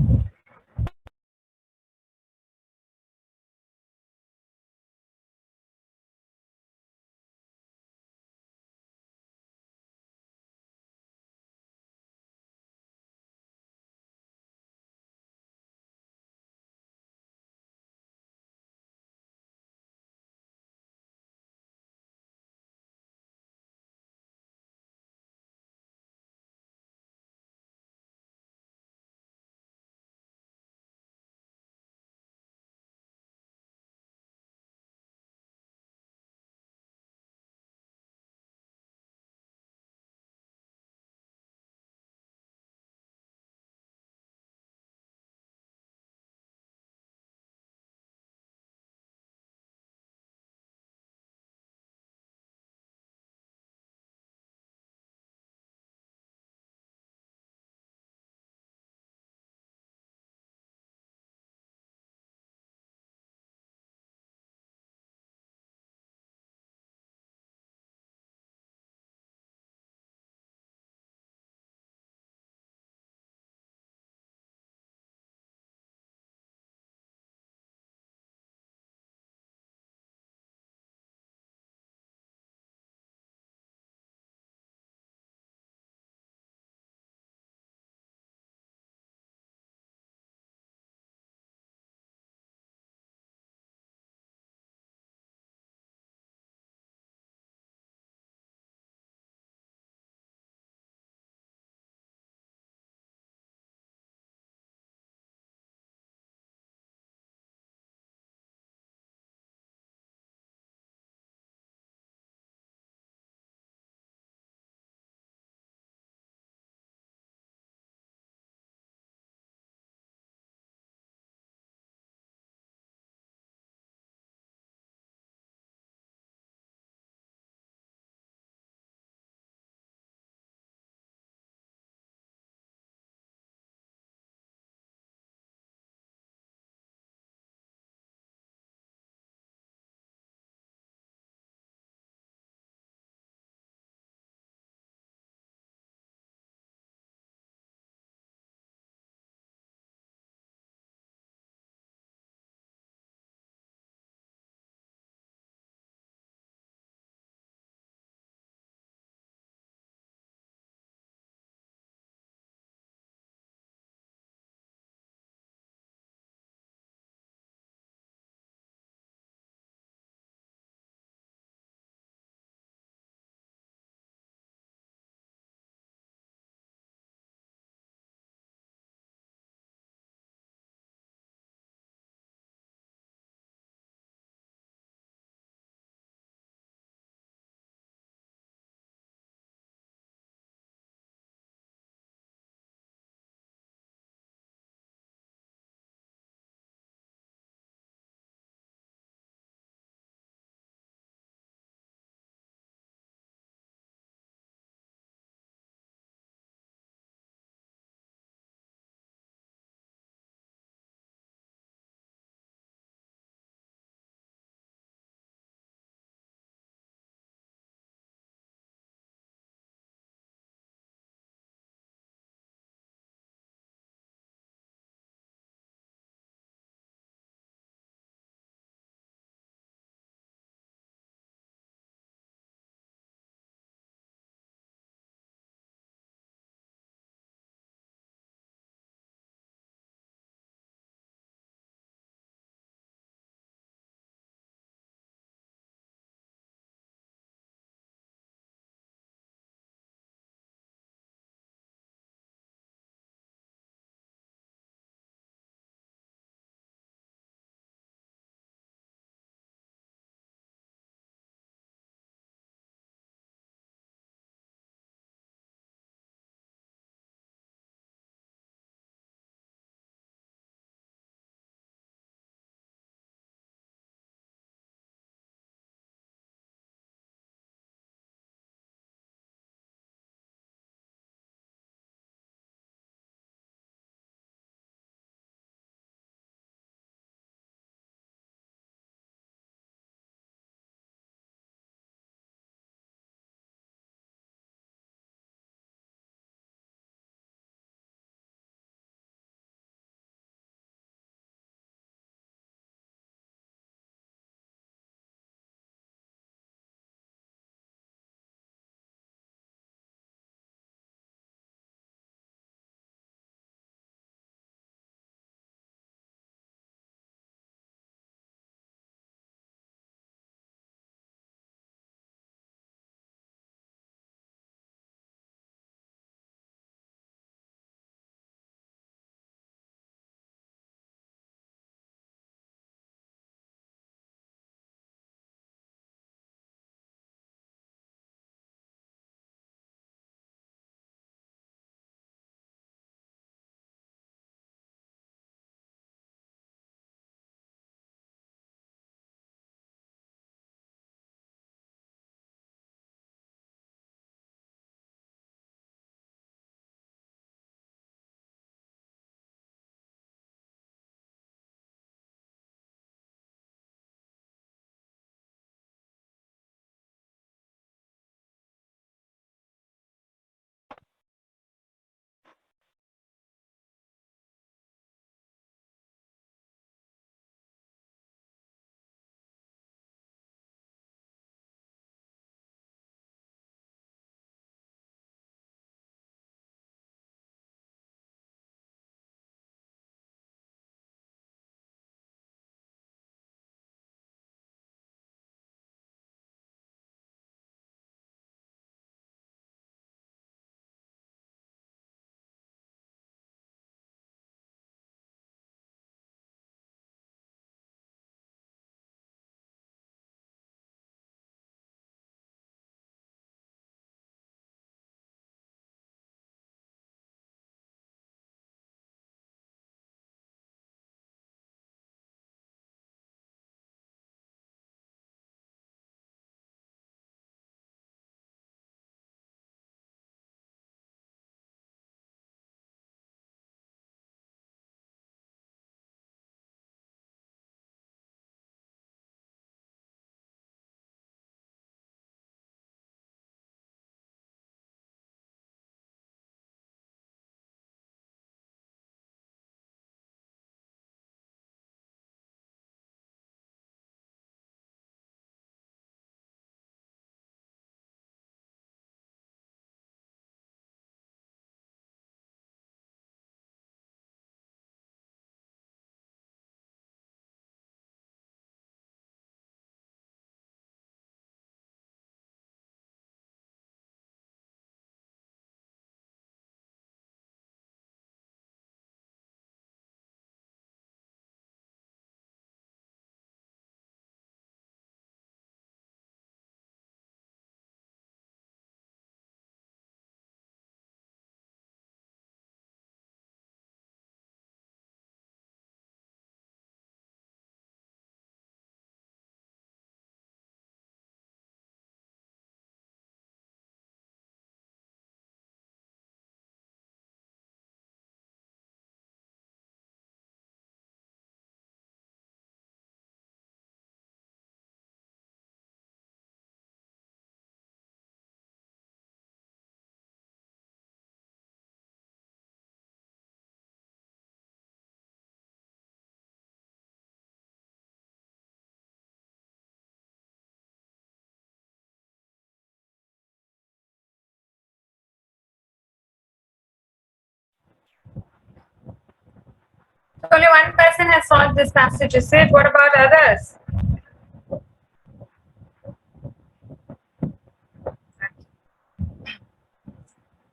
Only one person has solved this passage, is it? What about others?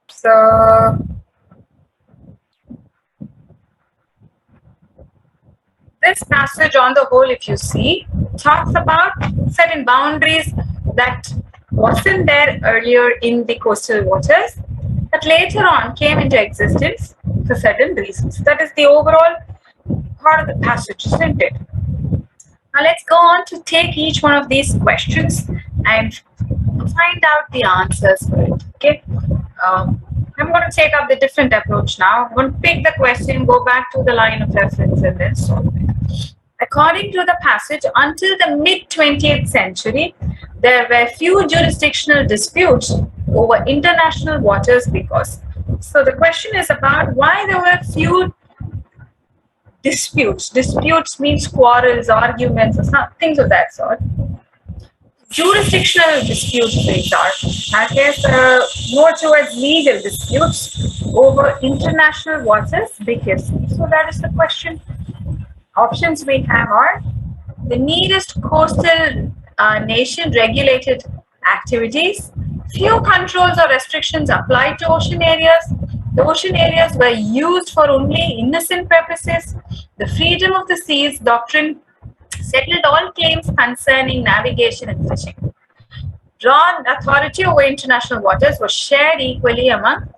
So this passage on the whole, if you see, talks about certain boundaries that wasn't there earlier in the coastal waters, but later on came into existence for certain reasons. That is the overall part of the passage, isn't it? Now let's go on to take each one of these questions and find out the answers for it. Okay. I'm going to take up the different approach now. I'm going to pick the question, go back to the line of reference, and then solve it. According to the passage, until the mid-20th century, there were few jurisdictional disputes over international waters because. So the question is about why there were few disputes. Disputes means quarrels, arguments, or some things of that sort. Jurisdictional disputes, these are, I guess, more towards legal disputes over international waters because. So that is the question. Options we have are the nearest coastal nation regulated activities. Few controls or restrictions applied to ocean areas. The ocean areas were used for only innocent purposes. The freedom of the seas doctrine settled all claims concerning navigation and fishing. Drawn authority over international waters was shared equally among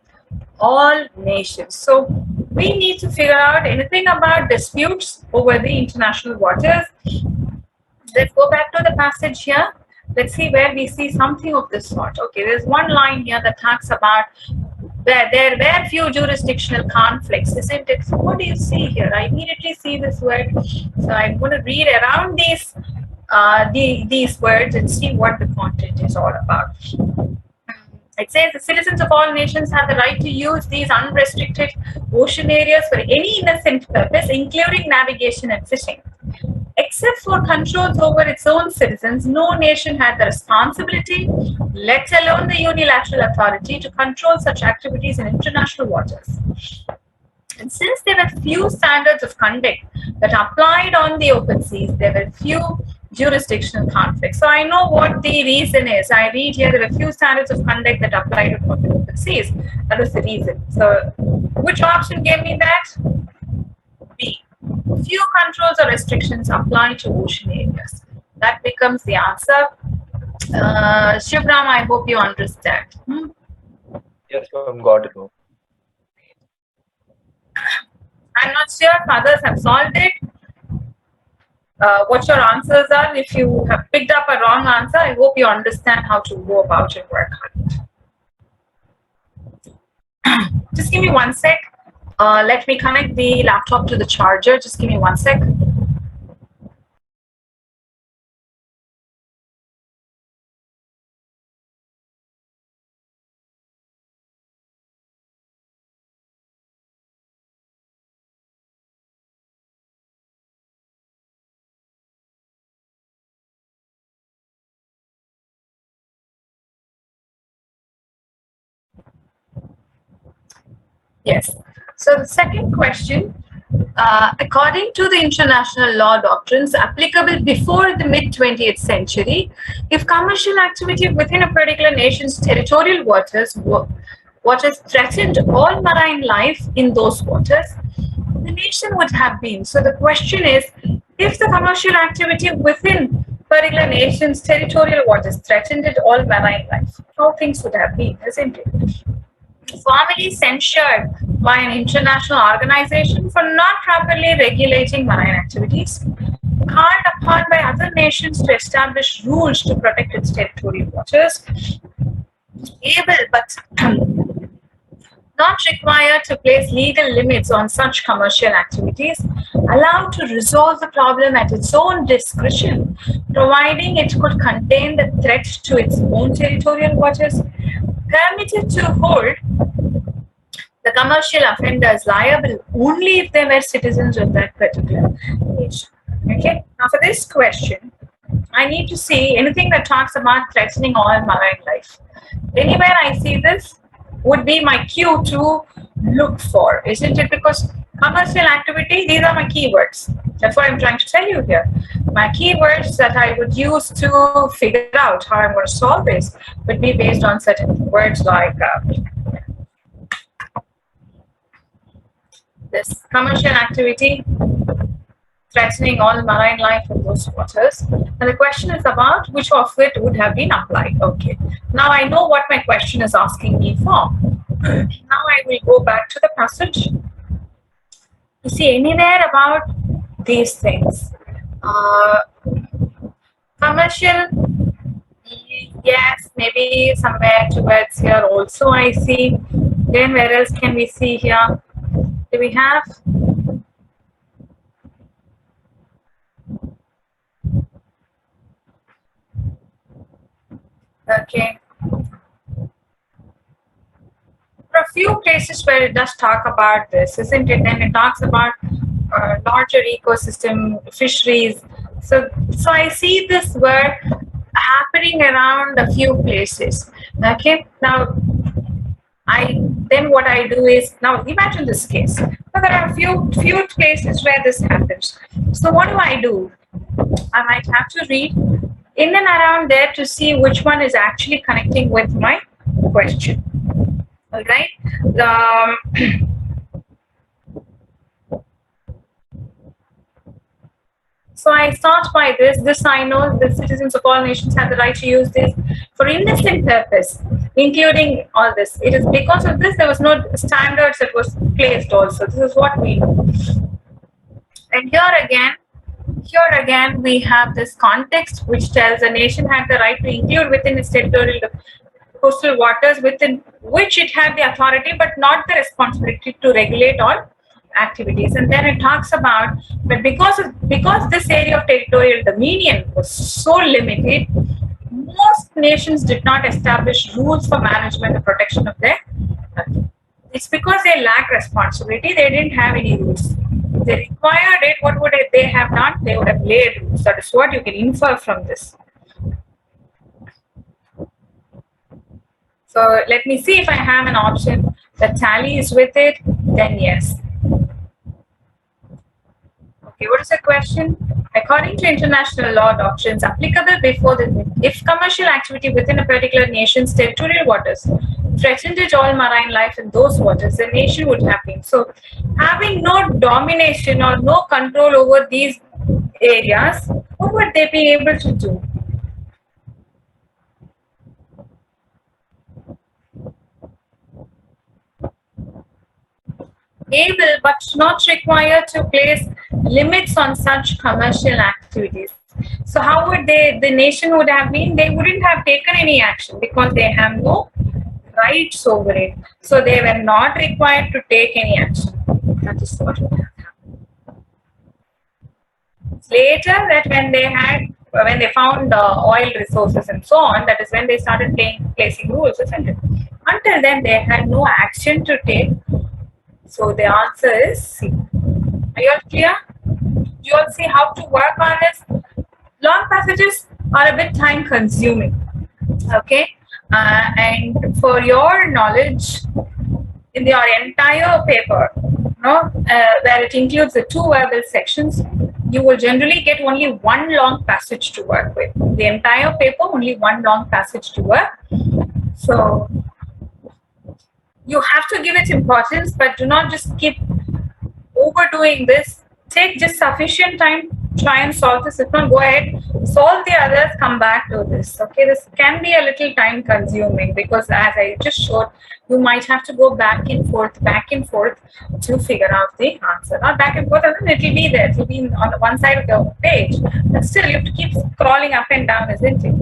all nations. So we need to figure out anything about disputes over the international waters. Let's go back to the passage here. Let's see where we see something of this sort. Okay, there's one line here that talks about where there were few jurisdictional conflicts, isn't it? So what do you see here? I immediately see this word. So I'm going to read around these words and see what the content is all about. It says the citizens of all nations have the right to use these unrestricted ocean areas for any innocent purpose, including navigation and fishing. Except for controls over its own citizens, no nation had the responsibility, let alone the unilateral authority, to control such activities in international waters. And since there were few standards of conduct that applied on the open seas, there were few jurisdictional conflicts. So I know what the reason is. I read here there were few standards of conduct that applied upon the open seas. That was the reason. So which option gave me that? B. Few controls or restrictions apply to ocean areas. That becomes the answer. Shivram, I hope you understand. Yes, ma'am, got it. Ma'am. I'm not sure if others have solved it. What your answers are. If you have picked up a wrong answer, I hope you understand how to go about and work on it. Just give me 1 sec. Let me connect the laptop to the charger. Just give me 1 sec. Yes. So the second question, according to the international law doctrines applicable before the mid-20th century, if commercial activity within a particular nation's territorial waters threatened all marine life in those waters, the nation would have been. So the question is, if the commercial activity within particular nation's territorial waters threatened all marine life, how things would have been, isn't it? Formally censured by an international organization for not properly regulating marine activities, called upon by other nations to establish rules to protect its territorial waters, able but not required to place legal limits on such commercial activities, allowed to resolve the problem at its own discretion, providing it could contain the threat to its own territorial waters, permitted to hold the commercial offenders liable only if they were citizens of that particular nation. Okay, now for this question, I need to see anything that talks about threatening all marine life. Anywhere I see this, would be my cue to look for, isn't it? Because commercial activity, these are my keywords. That's what I'm trying to tell you here. My keywords that I would use to figure out how I'm going to solve this would be based on certain words like this commercial activity threatening all marine life in those waters. And the question is about which of it would have been applied. Okay. Now I know what my question is asking me for. Now I will go back to the passage. You see anywhere about these things. Commercial, yes, maybe somewhere towards here also I see. Then where else can we see here? Do we have? Okay. There are a few places where it does talk about this, isn't it? And it talks about larger ecosystem, fisheries. So I see this word happening around a few places. Okay. Now, then what I do is, now imagine this case. Now there are a few places where this happens. So what do? I might have to read in and around there to see which one is actually connecting with my question. All right. So I start by this. This I know the citizens of all nations have the right to use this for innocent purpose, including all this. It is because of this there was no standards that was placed also. This is what we know. And here again we have this context which tells a nation had the right to include within its territorial coastal waters within which it had the authority but not the responsibility to regulate all activities. And then it talks about that because this area of territorial dominion was so limited, most nations did not establish rules for management and protection of their country. It's because they lacked responsibility, they didn't have any rules. If they required it, what would they have done? They would have laid rules. That is what you can infer from this. So let me see if I have an option that tallies with it, then yes. Okay, what is the question? According to international law doctrines applicable before if commercial activity within a particular nation's territorial waters threatened all marine life in those waters, the nation would have been. So having no domination or no control over these areas, what would they be able to do? Able but not required to place limits on such commercial activities. So how would the nation would have been? They wouldn't have taken any action because they have no rights over it. So they were not required to take any action. That is what would have happened. Later, that when they found oil resources and so on, that is when they started placing rules, isn't it? Until then, they had no action to take. So the answer is C. Are you all clear? You all see how to work on this? Long passages are a bit time consuming. Okay. And for your knowledge, in your entire paper, where it includes the two verbal sections, you will generally get only one long passage to work with. The entire paper, only one long passage to work. So you have to give it importance, but do not just keep overdoing this. Take just sufficient time, try and solve this. If not, go ahead, solve the others, come back to this. Okay, this can be a little time consuming because as I just showed, you might have to go back and forth to figure out the answer. Not back and forth, and then it will be there. It will be on one side of the page. But still, you have to keep scrolling up and down, isn't it?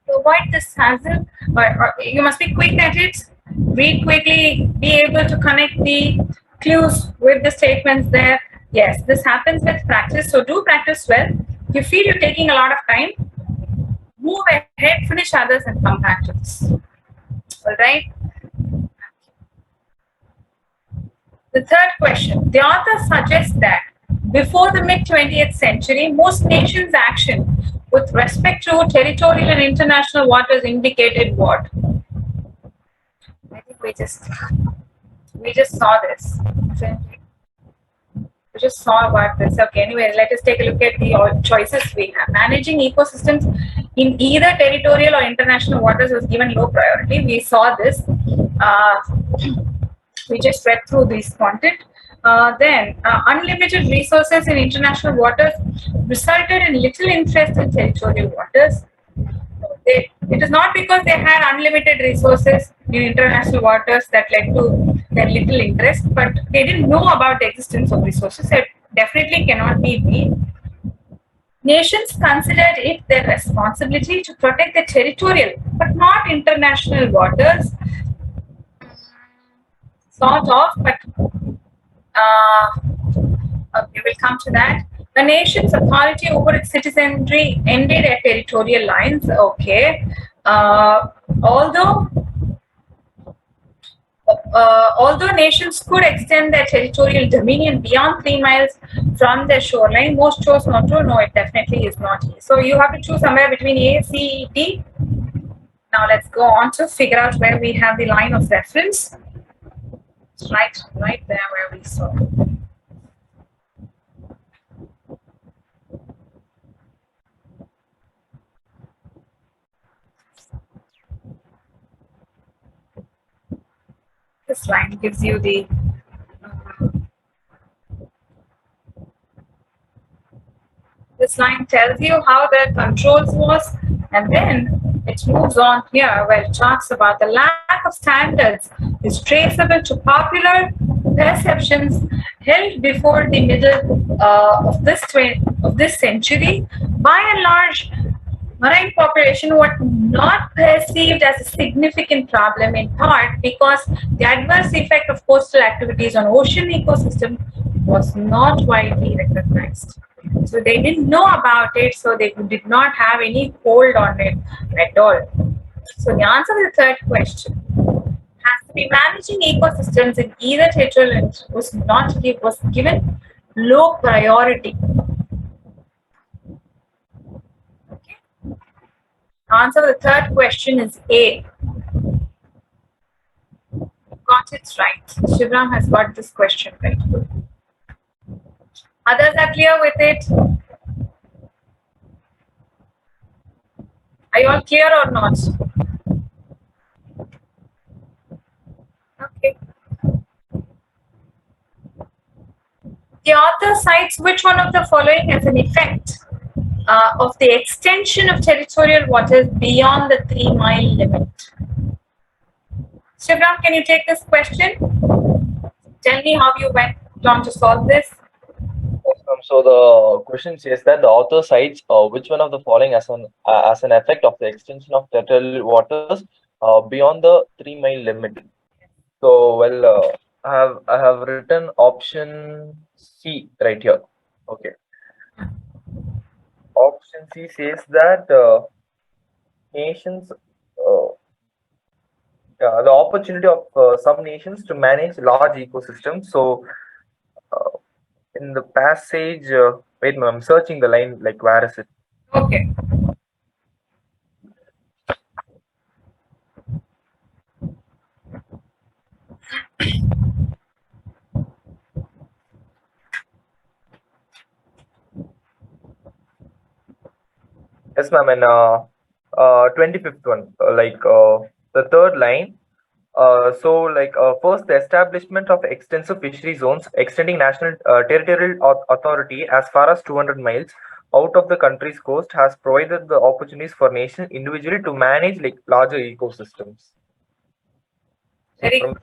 To avoid this hassle, or you must be quick at it. Read quickly, be able to connect the clues with the statements there. Yes, this happens with practice. So do practice well. If you feel you're taking a lot of time, move ahead, finish others, and come back to this. All right. The third question. The author suggests that before the mid-20th century, most nations' action with respect to territorial and international waters indicated what? we just saw this. We just saw about this. Okay, anyway, let us take a look at the choices we have. Managing ecosystems in either territorial or international waters was given low priority. We saw this. We just read through this content. Then, unlimited resources in international waters resulted in little interest in territorial waters. It is not because they had unlimited resources in international waters that led to their little interest, but they didn't know about the existence of resources. It definitely cannot be the nations considered it their responsibility to protect the territorial but not international waters. Sort of, but we will come to that. The nation's authority over its citizenry ended at territorial lines. Okay. Although nations could extend their territorial dominion beyond 3 miles from their shoreline, most chose not to. No, it definitely is not. So you have to choose somewhere between A, C, D. Now let's go on to figure out where we have the line of reference. It's right there where we saw. This line gives you the this line tells you how the controls was, and then it moves on here where it talks about the lack of standards is traceable to popular perceptions held before the middle of this century. By and large, marine population was not perceived as a significant problem, in part because the adverse effect of coastal activities on ocean ecosystem was not widely recognized. So they didn't know about it, so they did not have any hold on it at all. So the answer to the third question has to be managing ecosystems in either territorial was given low priority. Okay. Answer to the third question is A. Got it right. Shivram has got this question right. Others are clear with it? Are you all clear or not? Okay. The author cites which one of the following as an effect of the extension of territorial waters beyond the 3-mile limit. Shivram, can you take this question? Tell me how you went on to solve this. So the question says that the author cites which one of the following as an effect of the extension of territorial waters beyond the 3-mile limit. So I have written option C right here. Okay. Option C says that nations, the opportunity of some nations to manage large ecosystems. So in the passage, wait, I'm searching the line, like where is it? Okay. Yes, ma'am. And 25th one, the third line. First, the establishment of extensive fishery zones extending national territorial authority as far as 200 miles out of the country's coast has provided the opportunities for nations individually to manage larger ecosystems. Very good.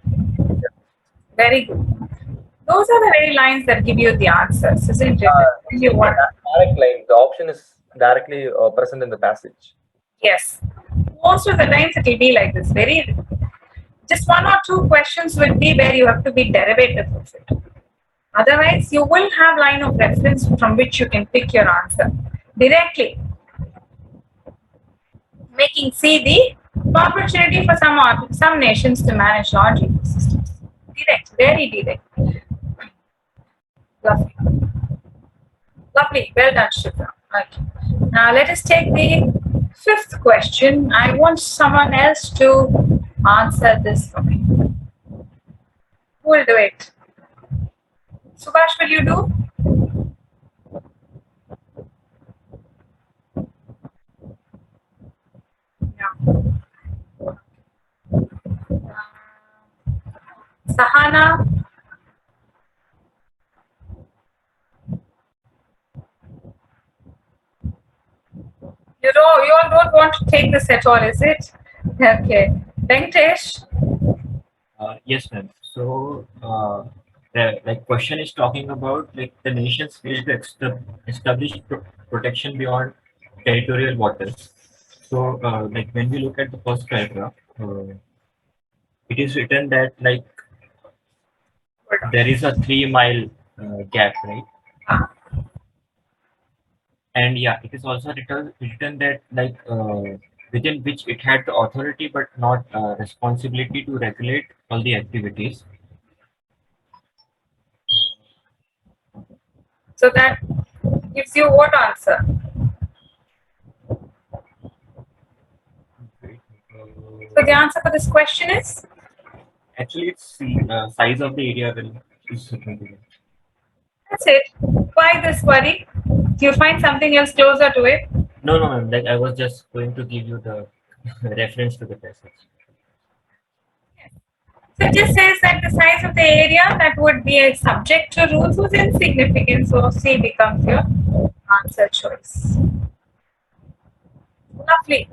Very good. Those are the very lines that give you the answers, isn't it? Direct line. The option is directly present in the passage. Yes. Most of the times it will be like this. Just 1 or 2 questions will be where you have to be derivative of it. Otherwise, you will have line of reference from which you can pick your answer directly, making C the opportunity for some nations to manage large ecosystems. Direct, very direct. Lovely. Lovely. Well done, Shivram. Okay. Now let us take the 5th question. I want someone else to answer this for me. Who will do it? Subhash, will you do? Yeah. Sahana? You all don't want to take this at all, is it? Okay. Venkatesh? Yes, ma'am. So, the like question is talking about like the nations failed to establish protection beyond territorial waters. So, like when we look at the first paragraph, it is written that like there is a 3 mile gap, right? Ah. And yeah, it is also written that like within which it had the authority but not responsibility to regulate all the activities. So that gives you what answer? So the answer for this question is? Actually, it's the size of the area will is significant. That's it. Why this worry? Do you find something else closer to it? No, no, ma'am. Like I was just going to give you the reference to the passage. So it just says that the size of the area that would be a subject to rules was insignificant. So C becomes your answer choice. Lovely.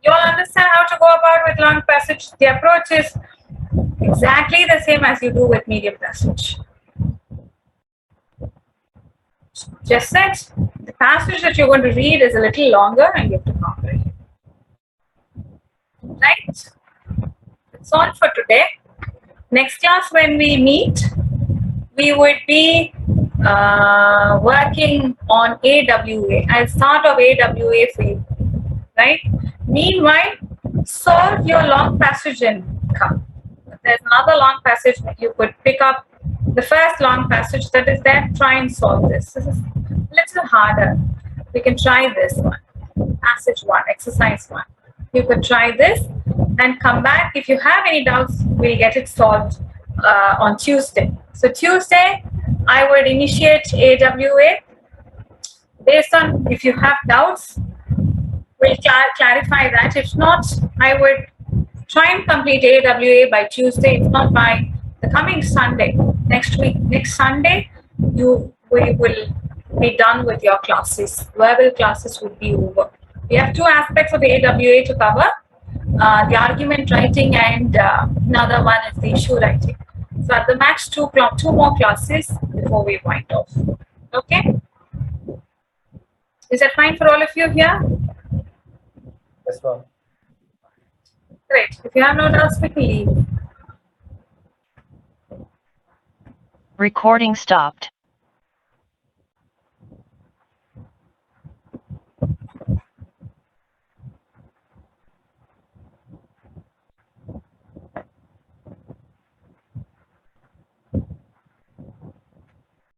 You all understand how to go about with long passage. The approach is exactly the same as you do with medium passage. Just that the passage that you're going to read is a little longer and you have to comprehend. Right? That's all for today. Next class when we meet, we would be working on AWA. I'll start off AWA for you. Right? Meanwhile, solve your long passage and come. There's another long passage that you could pick up. The first long passage that is there, try and solve this. This is a little harder. We can try this one. Passage 1, exercise 1. You could try this and come back. If you have any doubts, we'll get it solved on Tuesday. So Tuesday, I would initiate AWA. Based on if you have doubts, we'll clarify that. If not, I would try and complete AWA by Tuesday. If not by the coming Sunday, next week, next Sunday, we will be done with your classes. Verbal classes would be over. We have 2 aspects of AWA to cover. The argument writing and another one is the issue writing. So at the max 2 more classes before we wind off. Okay? Is that fine for all of you here? Yes, ma'am. Great. If you have no doubts, we can leave. Recording stopped.